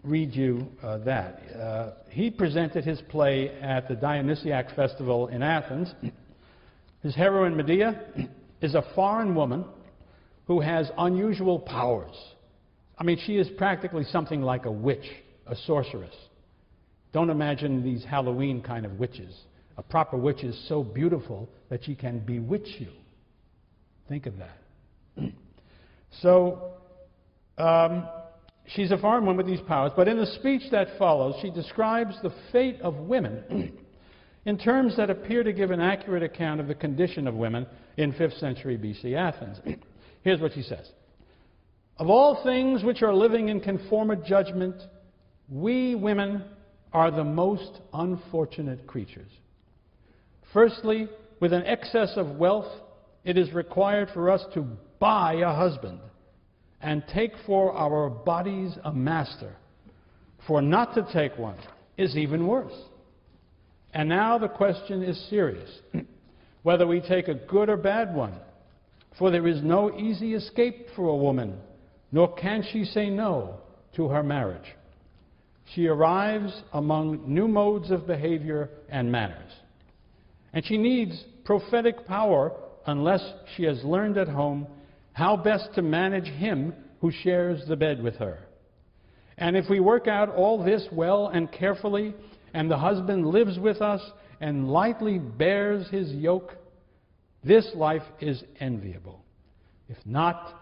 read you that. He presented his play at the Dionysiac festival in Athens. His heroine Medea is a foreign woman who has unusual powers. I mean, she is practically something like a witch a sorceress. Don't imagine these Halloween kind of witches. A proper witch is so beautiful that she can bewitch you. Think of that. So, she's a foreign woman with these powers, but in the speech that follows, she describes the fate of women in terms that appear to give an accurate account of the condition of women in 5th century BC Athens. Here's what she says. Of all things which are living in conformate judgment, we women are the most unfortunate creatures. Firstly, with an excess of wealth, it is required for us to buy a husband and take for our bodies a master, for not to take one is even worse. And now the question is serious, whether we take a good or bad one, for there is no easy escape for a woman, nor can she say no to her marriage. She arrives among new modes of behavior and manners, and she needs prophetic power unless she has learned at home how best to manage him who shares the bed with her. And if we work out all this well and carefully, and the husband lives with us and lightly bears his yoke, this life is enviable. If not,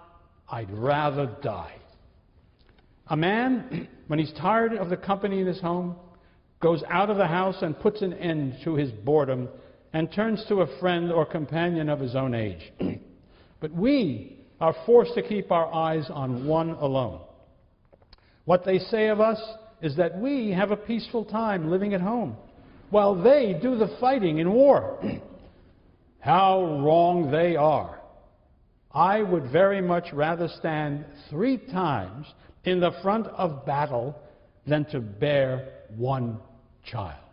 I'd rather die. A man, when he's tired of the company in his home, goes out of the house and puts an end to his boredom and turns to a friend or companion of his own age. But we are forced to keep our eyes on one alone. What they say of us is that we have a peaceful time living at home, while they do the fighting in war. How wrong they are. I would very much rather stand 3 times in the front of battle than to bear one child.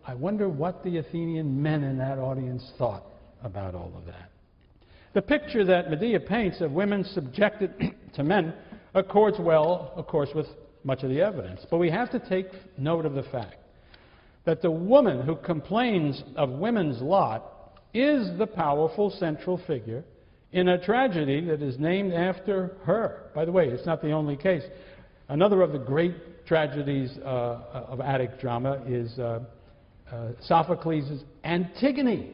I wonder what the Athenian men in that audience thought about all of that. The picture that Medea paints of women subjected to men accords well, of course, with much of the evidence. But we have to take note of the fact that the woman who complains of women's lot is the powerful central figure in a tragedy that is named after her. By the way, it's not the only case. Another of the great tragedies of Attic drama is Sophocles' Antigone.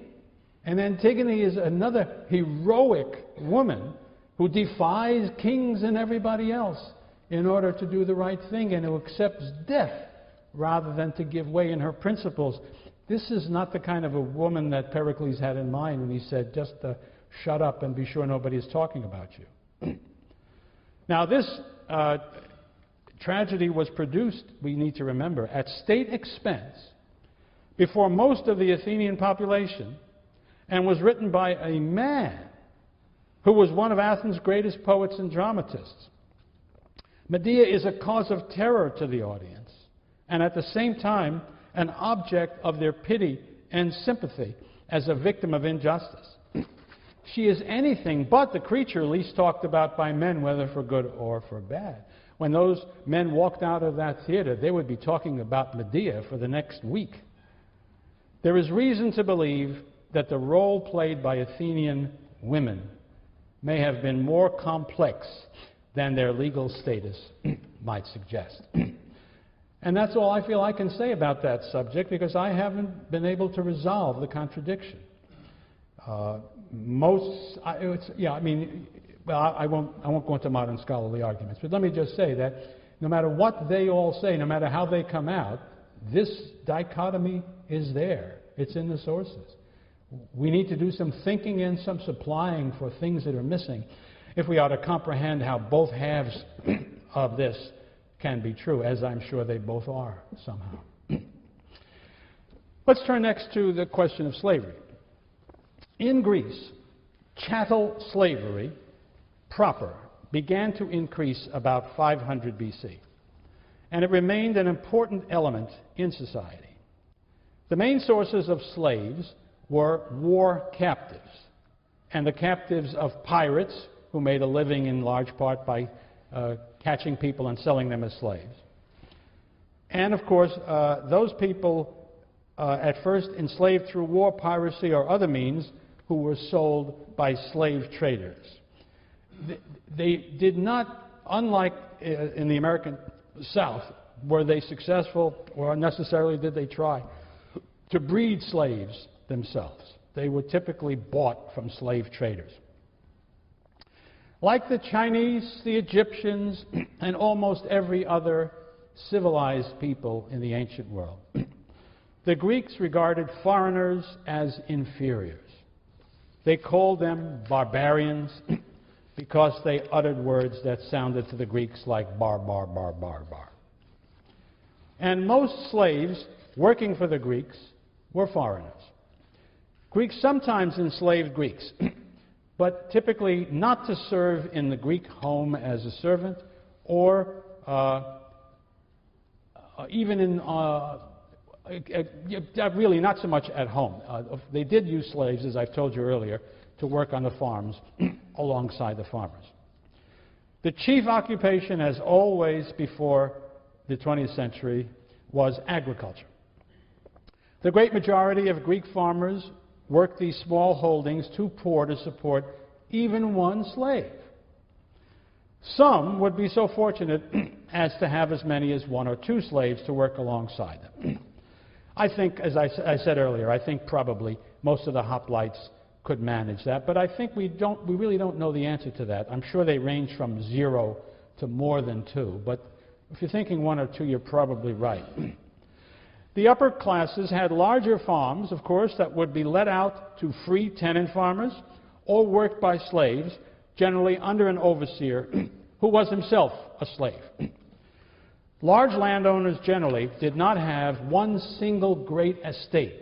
And Antigone is another heroic woman who defies kings and everybody else in order to do the right thing and who accepts death rather than to give way in her principles. This is not the kind of a woman that Pericles had in mind when he said, just shut up and be sure nobody's talking about you. Now, this tragedy was produced, we need to remember, at state expense before most of the Athenian population, and was written by a man who was one of Athens' greatest poets and dramatists. Medea is a cause of terror to the audience, and at the same time, an object of their pity and sympathy as a victim of injustice. She is anything but the creature least talked about by men, whether for good or for bad. When those men walked out of that theater, they would be talking about Medea for the next week. There is reason to believe that the role played by Athenian women may have been more complex than their legal status might suggest. And that's all I feel I can say about that subject, because I haven't been able to resolve the contradiction. I won't go into modern scholarly arguments, but let me just say that no matter what they all say, no matter how they come out, this dichotomy is there. It's in the sources. We need to do some thinking and some supplying for things that are missing if we are to comprehend how both halves of this can be true, as I'm sure they both are somehow. Let's turn next to the question of slavery. In Greece, chattel slavery proper began to increase about 500 BC, and it remained an important element in society. The main sources of slaves were war captives, and the captives of pirates, who made a living in large part by catching people and selling them as slaves. And of course, those people at first enslaved through war, piracy, or other means, who were sold by slave traders. They did not unlike in the American South, were they successful or necessarily did they try to breed slaves themselves. They were typically bought from slave traders. Like the Chinese, the Egyptians, and almost every other civilized people in the ancient world, the Greeks regarded foreigners as inferiors. They called them barbarians because they uttered words that sounded to the Greeks like bar, bar, bar, bar, bar. And most slaves working for the Greeks were foreigners. Greeks sometimes enslaved Greeks, but typically not to serve in the Greek home as a servant or even in, really not so much at home. They did use slaves, as I've told you earlier, to work on the farms alongside the farmers. The chief occupation, as always before the 20th century, was agriculture. The great majority of Greek farmers worked these small holdings too poor to support even one slave. Some would be so fortunate as to have as many as 1 or 2 slaves to work alongside them. I think, as I said earlier, I think probably most of the hoplites could manage that, but I think we really don't know the answer to that. I'm sure they range from 0 to more than 2, but if you're thinking 1 or 2, you're probably right. The upper classes had larger farms, of course, that would be let out to free tenant farmers or worked by slaves, generally under an overseer who was himself a slave. Large landowners generally did not have one single great estate.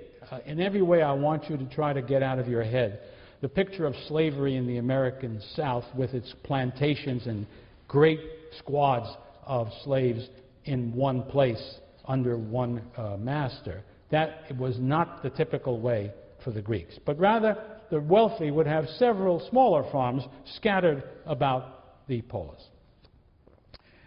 In every way, I want you to try to get out of your head the picture of slavery in the American South with its plantations and great squads of slaves in one place under one master. That was not the typical way for the Greeks, but rather the wealthy would have several smaller farms scattered about the polis.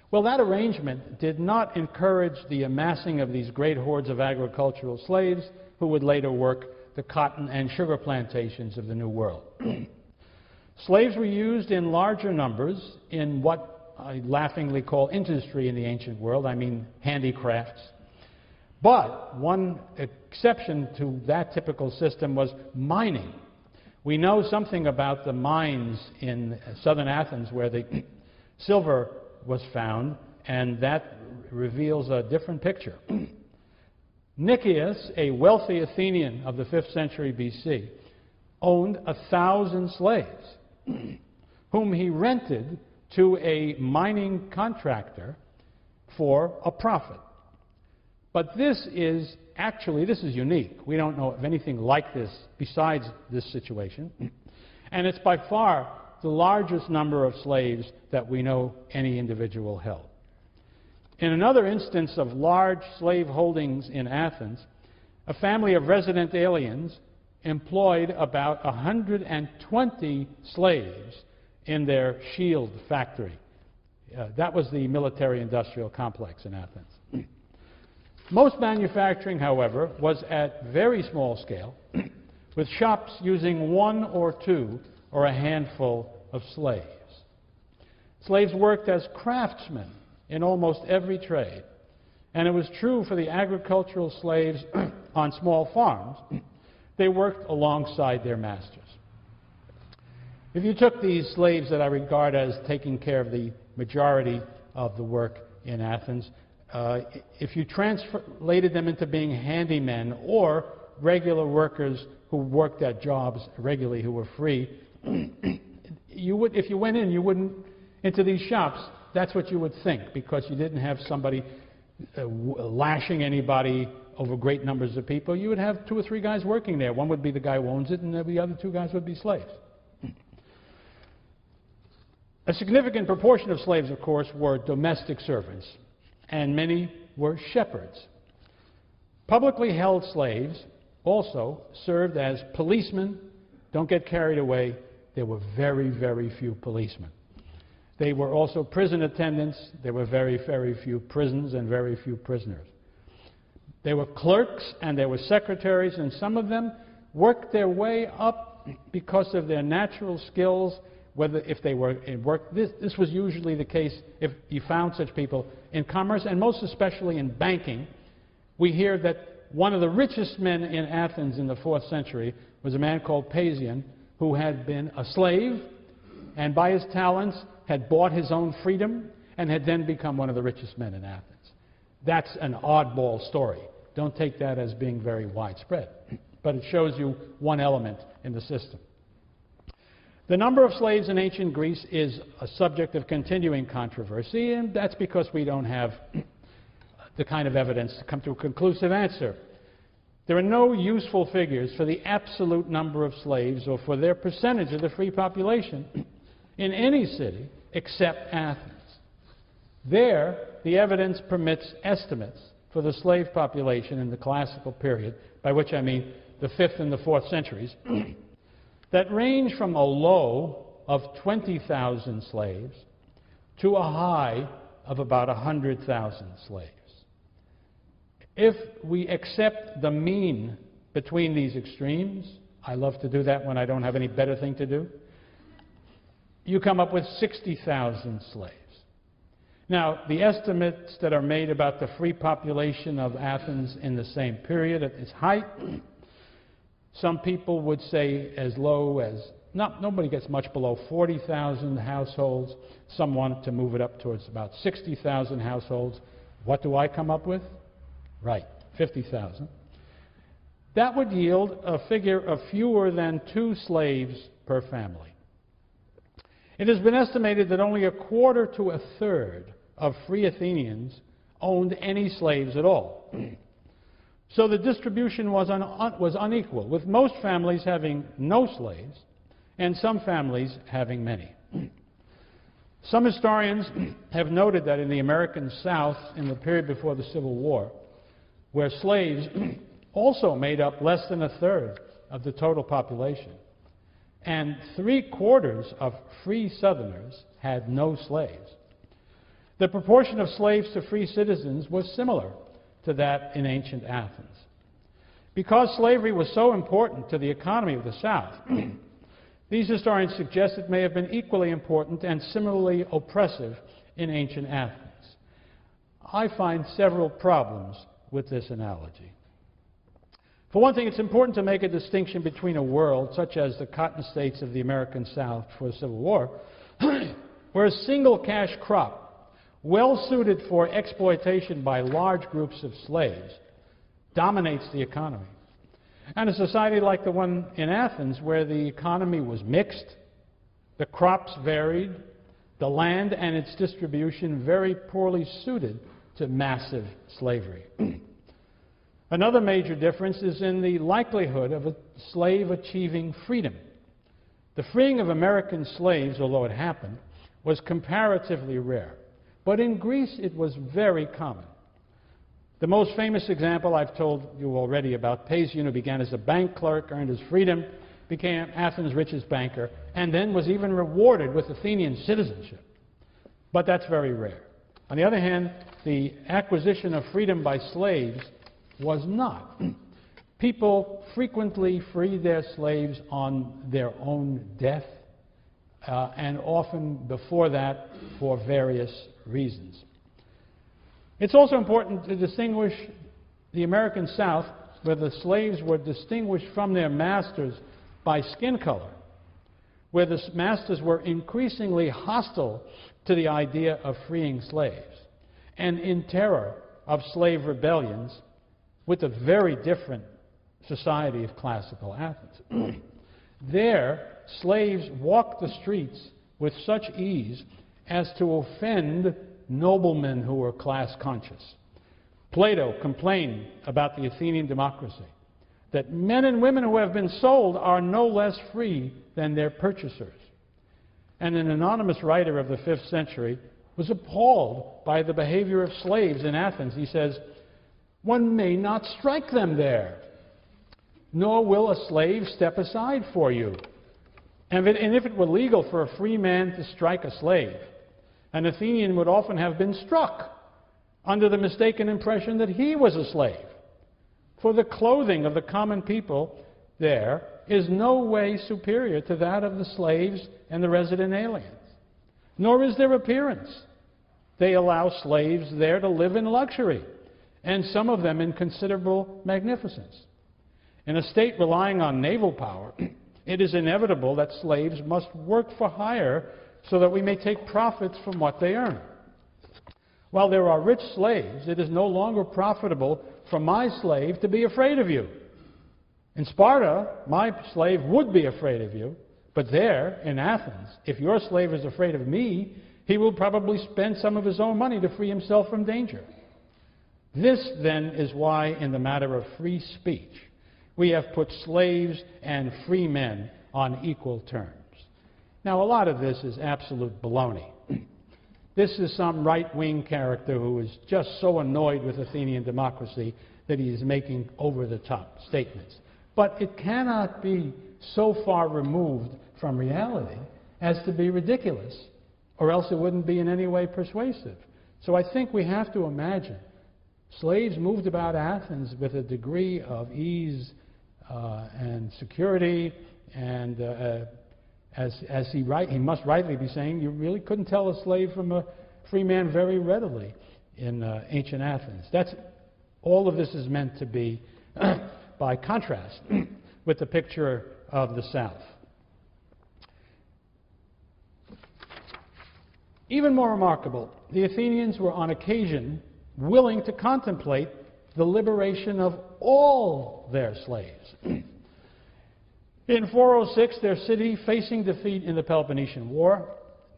Well, that arrangement did not encourage the amassing of these great hordes of agricultural slaves who would later work the cotton and sugar plantations of the New World. Slaves were used in larger numbers in what I laughingly call industry in the ancient world. I mean handicrafts. But one exception to that typical system was mining. We know something about the mines in southern Athens where the silver was found, and that reveals a different picture. Nicias, a wealthy Athenian of the 5th century BC, owned 1,000 slaves, whom he rented to a mining contractor for a profit. But this is unique. We don't know of anything like this besides this situation. And it's by far the largest number of slaves that we know any individual held. In another instance of large slave holdings in Athens, a family of resident aliens employed about 120 slaves in their shield factory. That was the military-industrial complex in Athens. Most manufacturing, however, was at very small scale, with shops using 1 or 2 or a handful of slaves. Slaves worked as craftsmen in almost every trade, and it was true for the agricultural slaves on small farms. They worked alongside their masters. If you took these slaves that I regard as taking care of the majority of the work in Athens, if you translated them into being handymen or regular workers who worked at jobs regularly who were free, if you went into these shops, that's what you would think, because you didn't have somebody lashing anybody over great numbers of people. You would have 2 or 3 guys working there. One would be the guy who owns it, and the other 2 guys would be slaves. A significant proportion of slaves, of course, were domestic servants, and many were shepherds. Publicly held slaves also served as policemen. Don't get carried away. There were very, very few policemen. They were also prison attendants. There were very, very few prisons and very few prisoners. They were clerks and there were secretaries, and some of them worked their way up because of their natural skills if they were in work. This was usually the case if you found such people in commerce, and most especially in banking. We hear that one of the richest men in Athens in the 4th century was a man called Pasian, who had been a slave, and by his talents had bought his own freedom, and had then become one of the richest men in Athens. That's an oddball story. Don't take that as being very widespread, but it shows you one element in the system. The number of slaves in ancient Greece is a subject of continuing controversy, and that's because we don't have the kind of evidence to come to a conclusive answer. There are no useful figures for the absolute number of slaves or for their percentage of the free population in any city except Athens. There, the evidence permits estimates for the slave population in the classical period, by which I mean the 5th and the 4th centuries, that range from a low of 20,000 slaves to a high of about 100,000 slaves. If we accept the mean between these extremes, I love to do that when I don't have any better thing to do, you come up with 60,000 slaves. Now, the estimates that are made about the free population of Athens in the same period at its height, some people would say as low as, nobody gets much below 40,000 households. Some want to move it up towards about 60,000 households. What do I come up with? Right, 50,000. That would yield a figure of fewer than 2 slaves per family. It has been estimated that only 1/4 to 1/3 of free Athenians owned any slaves at all. So the distribution was unequal, with most families having no slaves and some families having many. Some historians have noted that in the American South, in the period before the Civil War, where slaves also made up less than 1/3 of the total population, and 3/4 of free Southerners had no slaves. The proportion of slaves to free citizens was similar to that in ancient Athens. Because slavery was so important to the economy of the South, these historians suggest it may have been equally important and similarly oppressive in ancient Athens. I find several problems with this analogy. For one thing, it's important to make a distinction between a world such as the cotton states of the American South before the Civil War, where a single cash crop, well suited for exploitation by large groups of slaves, dominates the economy, and a society like the one in Athens, where the economy was mixed, the crops varied, the land and its distribution very poorly suited to massive slavery. Another major difference is in the likelihood of a slave achieving freedom. The freeing of American slaves, although it happened, was comparatively rare. But in Greece, it was very common. The most famous example I've told you already about, Pasian, who began as a bank clerk, earned his freedom, became Athens' richest banker, and then was even rewarded with Athenian citizenship. But that's very rare. On the other hand, the acquisition of freedom by slaves was not. People frequently freed their slaves on their own death, and often before that for various reasons. It's also important to distinguish the American South, where the slaves were distinguished from their masters by skin color, where the masters were increasingly hostile to the idea of freeing slaves, and in terror of slave rebellions with a very different society of classical Athens. There, slaves walked the streets with such ease as to offend noblemen who were class conscious. Plato complained about the Athenian democracy, that men and women who have been sold are no less free than their purchasers. And an anonymous writer of the 5th century was appalled by the behavior of slaves in Athens. He says, "One may not strike them there, nor will a slave step aside for you." And if it were legal for a free man to strike a slave, an Athenian would often have been struck under the mistaken impression that he was a slave. For the clothing of the common people there is no way superior to that of the slaves and the resident aliens, nor is their appearance. They allow slaves there to live in luxury, and some of them in considerable magnificence. In a state relying on naval power, it is inevitable that slaves must work for hire so that we may take profits from what they earn. While there are rich slaves, it is no longer profitable for my slave to be afraid of you. In Sparta, my slave would be afraid of you, but there, in Athens, if your slave is afraid of me, he will probably spend some of his own money to free himself from danger. This, then, is why, in the matter of free speech, we have put slaves and free men on equal terms. Now, a lot of this is absolute baloney. This is some right-wing character who is just so annoyed with Athenian democracy that he is making over-the-top statements. But it cannot be so far removed from reality as to be ridiculous, or else it wouldn't be in any way persuasive. So I think we have to imagine slaves moved about Athens with a degree of ease and security, and as he must rightly be saying, you really couldn't tell a slave from a free man very readily in ancient Athens. All of this is meant to be by contrast with the picture of the South. Even more remarkable, the Athenians were on occasion willing to contemplate the liberation of all their slaves. In 406, their city facing defeat in the Peloponnesian War,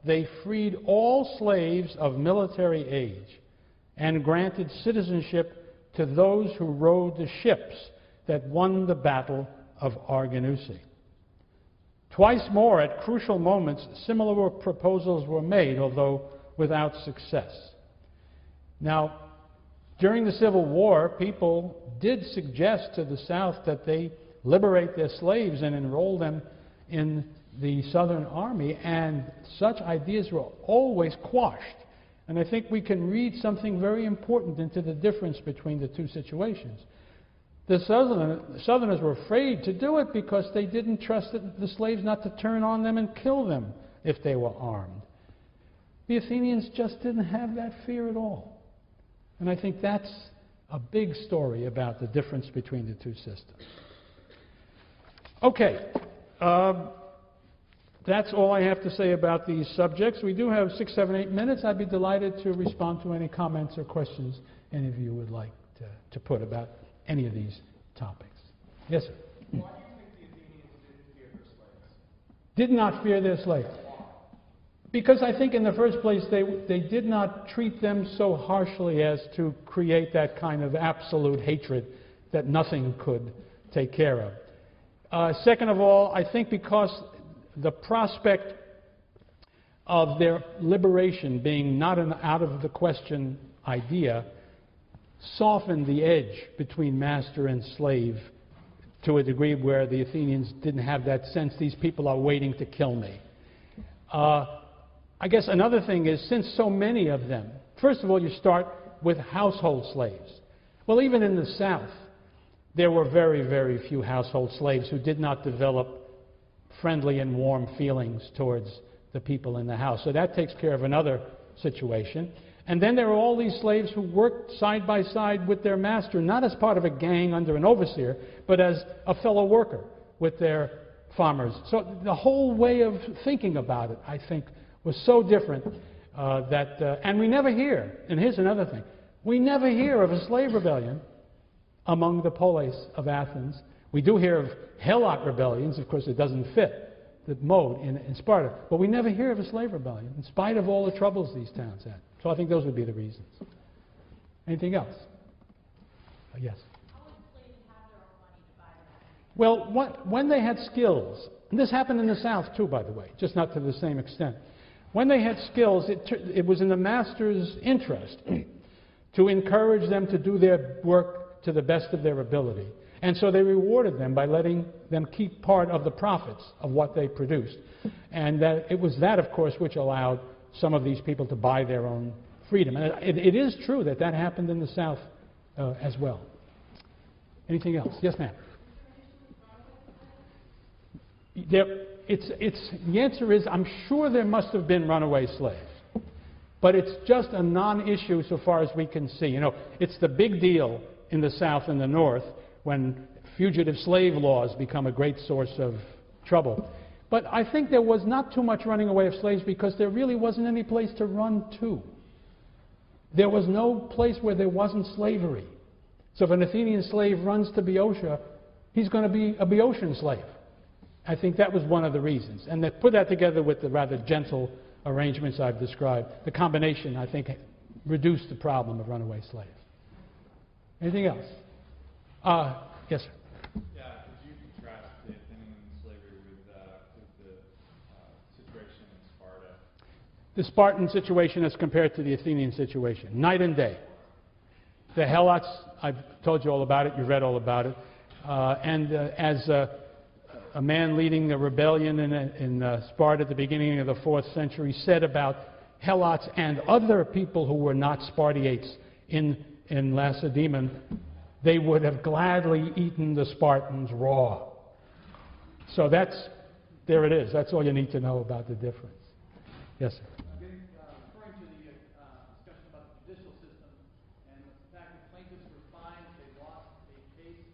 they freed all slaves of military age and granted citizenship to those who rowed the ships that won the Battle of Arginusi. Twice more, at crucial moments, similar proposals were made, although without success. Now, during the Civil War, people did suggest to the South that they liberate their slaves and enroll them in the Southern Army, and such ideas were always quashed. And I think we can read something very important into the difference between the two situations. The Southerners were afraid to do it because they didn't trust the slaves not to turn on them and kill them if they were armed. The Athenians just didn't have that fear at all. And I think that's a big story about the difference between the two systems. Okay, that's all I have to say about these subjects. We do have 6, 7, 8 minutes. I'd be delighted to respond to any comments or questions any of you would like to put about any of these topics. Yes, sir? Why do you think the Athenians didn't fear their slaves? Did not fear their slaves. Because I think in the first place they did not treat them so harshly as to create that kind of absolute hatred that nothing could take care of. Second of all, I think because the prospect of their liberation being not an out-of-the-question idea softened the edge between master and slave to a degree where the Athenians didn't have that sense, these people are waiting to kill me. I guess another thing is, since so many of them, first of all, you start with household slaves. Well, even in the South, there were very, very few household slaves who did not develop friendly and warm feelings towards the people in the house. So that takes care of another situation. And then there are all these slaves who worked side by side with their master, not as part of a gang under an overseer, but as a fellow worker with their farmers. So the whole way of thinking about it, I think, was so different and we never hear, and here's another thing, we never hear of a slave rebellion among the polis of Athens. We do hear of helot rebellions. Of course, it doesn't fit the mode in Sparta, but we never hear of a slave rebellion, in spite of all the troubles these towns had. So I think those would be the reasons. Anything else? Yes? How would slaves have their own money to buy them? Well, when they had skills, and this happened in the South too, by the way, just not to the same extent. When they had skills, it was in the master's interest to encourage them to do their work to the best of their ability. And so they rewarded them by letting them keep part of the profits of what they produced. And it was that, of course, which allowed some of these people to buy their own freedom. And it is true that that happened in the South as well. Anything else? Yes, ma'am. The answer is, I'm sure there must have been runaway slaves. But it's just a non-issue so far as we can see. You know, it's the big deal in the South and the North when fugitive slave laws become a great source of trouble. But I think there was not too much running away of slaves because there really wasn't any place to run to. There was no place where there wasn't slavery. So if an Athenian slave runs to Boeotia, he's going to be a Boeotian slave. I think that was one of the reasons. And put that together with the rather gentle arrangements I've described, the combination, I think, reduced the problem of runaway slaves. Anything else? Yes, sir. Yeah, could you contrast the Athenian slavery with the situation in Sparta? The Spartan situation as compared to the Athenian situation, night and day. The Helots, I've told you all about it, you've read all about it. As a man leading a rebellion in Sparta at the beginning of the 4th century said about Helots and other people who were not Spartiates in Lacedaemon, they would have gladly eaten the Spartans raw. So there it is. That's all you need to know about the difference. Yes, sir. Referring to the discussion about the judicial system and the fact that plaintiffs were fined, they lost a case.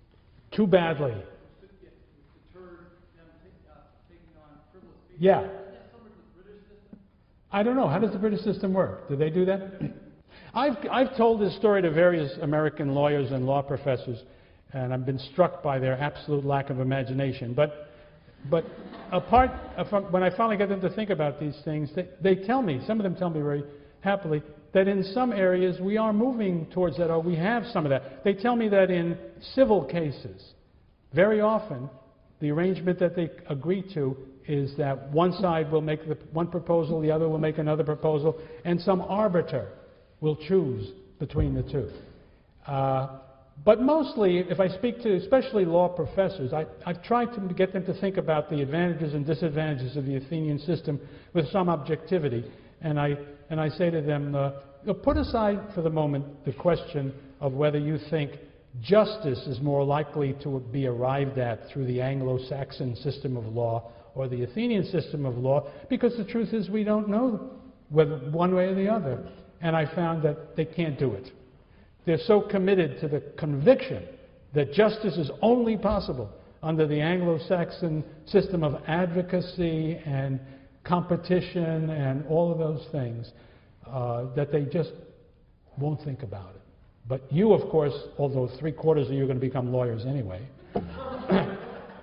Too badly. Which deterred them taking on frivolous cases. Yeah. Is that similar to the British system? I don't know. How does the British system work? Do they do that? I've told this story to various American lawyers and law professors, and I've been struck by their absolute lack of imagination. But apart from when I finally get them to think about these things, they tell me, some of them tell me very happily, that in some areas we are moving towards that, or we have some of that. They tell me that in civil cases, very often, the arrangement that they agree to is that one side will make one proposal, the other will make another proposal, and some arbiter will choose between the two. But mostly, if I speak to especially law professors, I've tried to get them to think about the advantages and disadvantages of the Athenian system with some objectivity. And I say to them, put aside for the moment the question of whether you think justice is more likely to be arrived at through the Anglo-Saxon system of law or the Athenian system of law, because the truth is we don't know whether one way or the other. And I found that they can't do it. They're so committed to the conviction that justice is only possible under the Anglo-Saxon system of advocacy and competition and all of those things that they just won't think about it. But you, of course, although 3/4 of you are going to become lawyers anyway,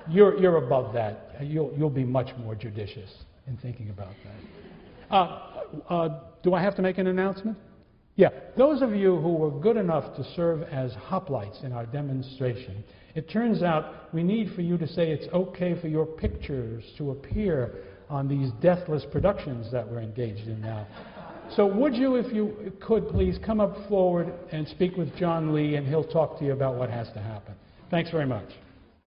you're above that. You'll be much more judicious in thinking about that. Do I have to make an announcement? Yeah, those of you who were good enough to serve as hoplites in our demonstration, it turns out we need for you to say it's okay for your pictures to appear on these deathless productions that we're engaged in now. So would you, if you could, please come up forward and speak with John Lee, and he'll talk to you about what has to happen. Thanks very much.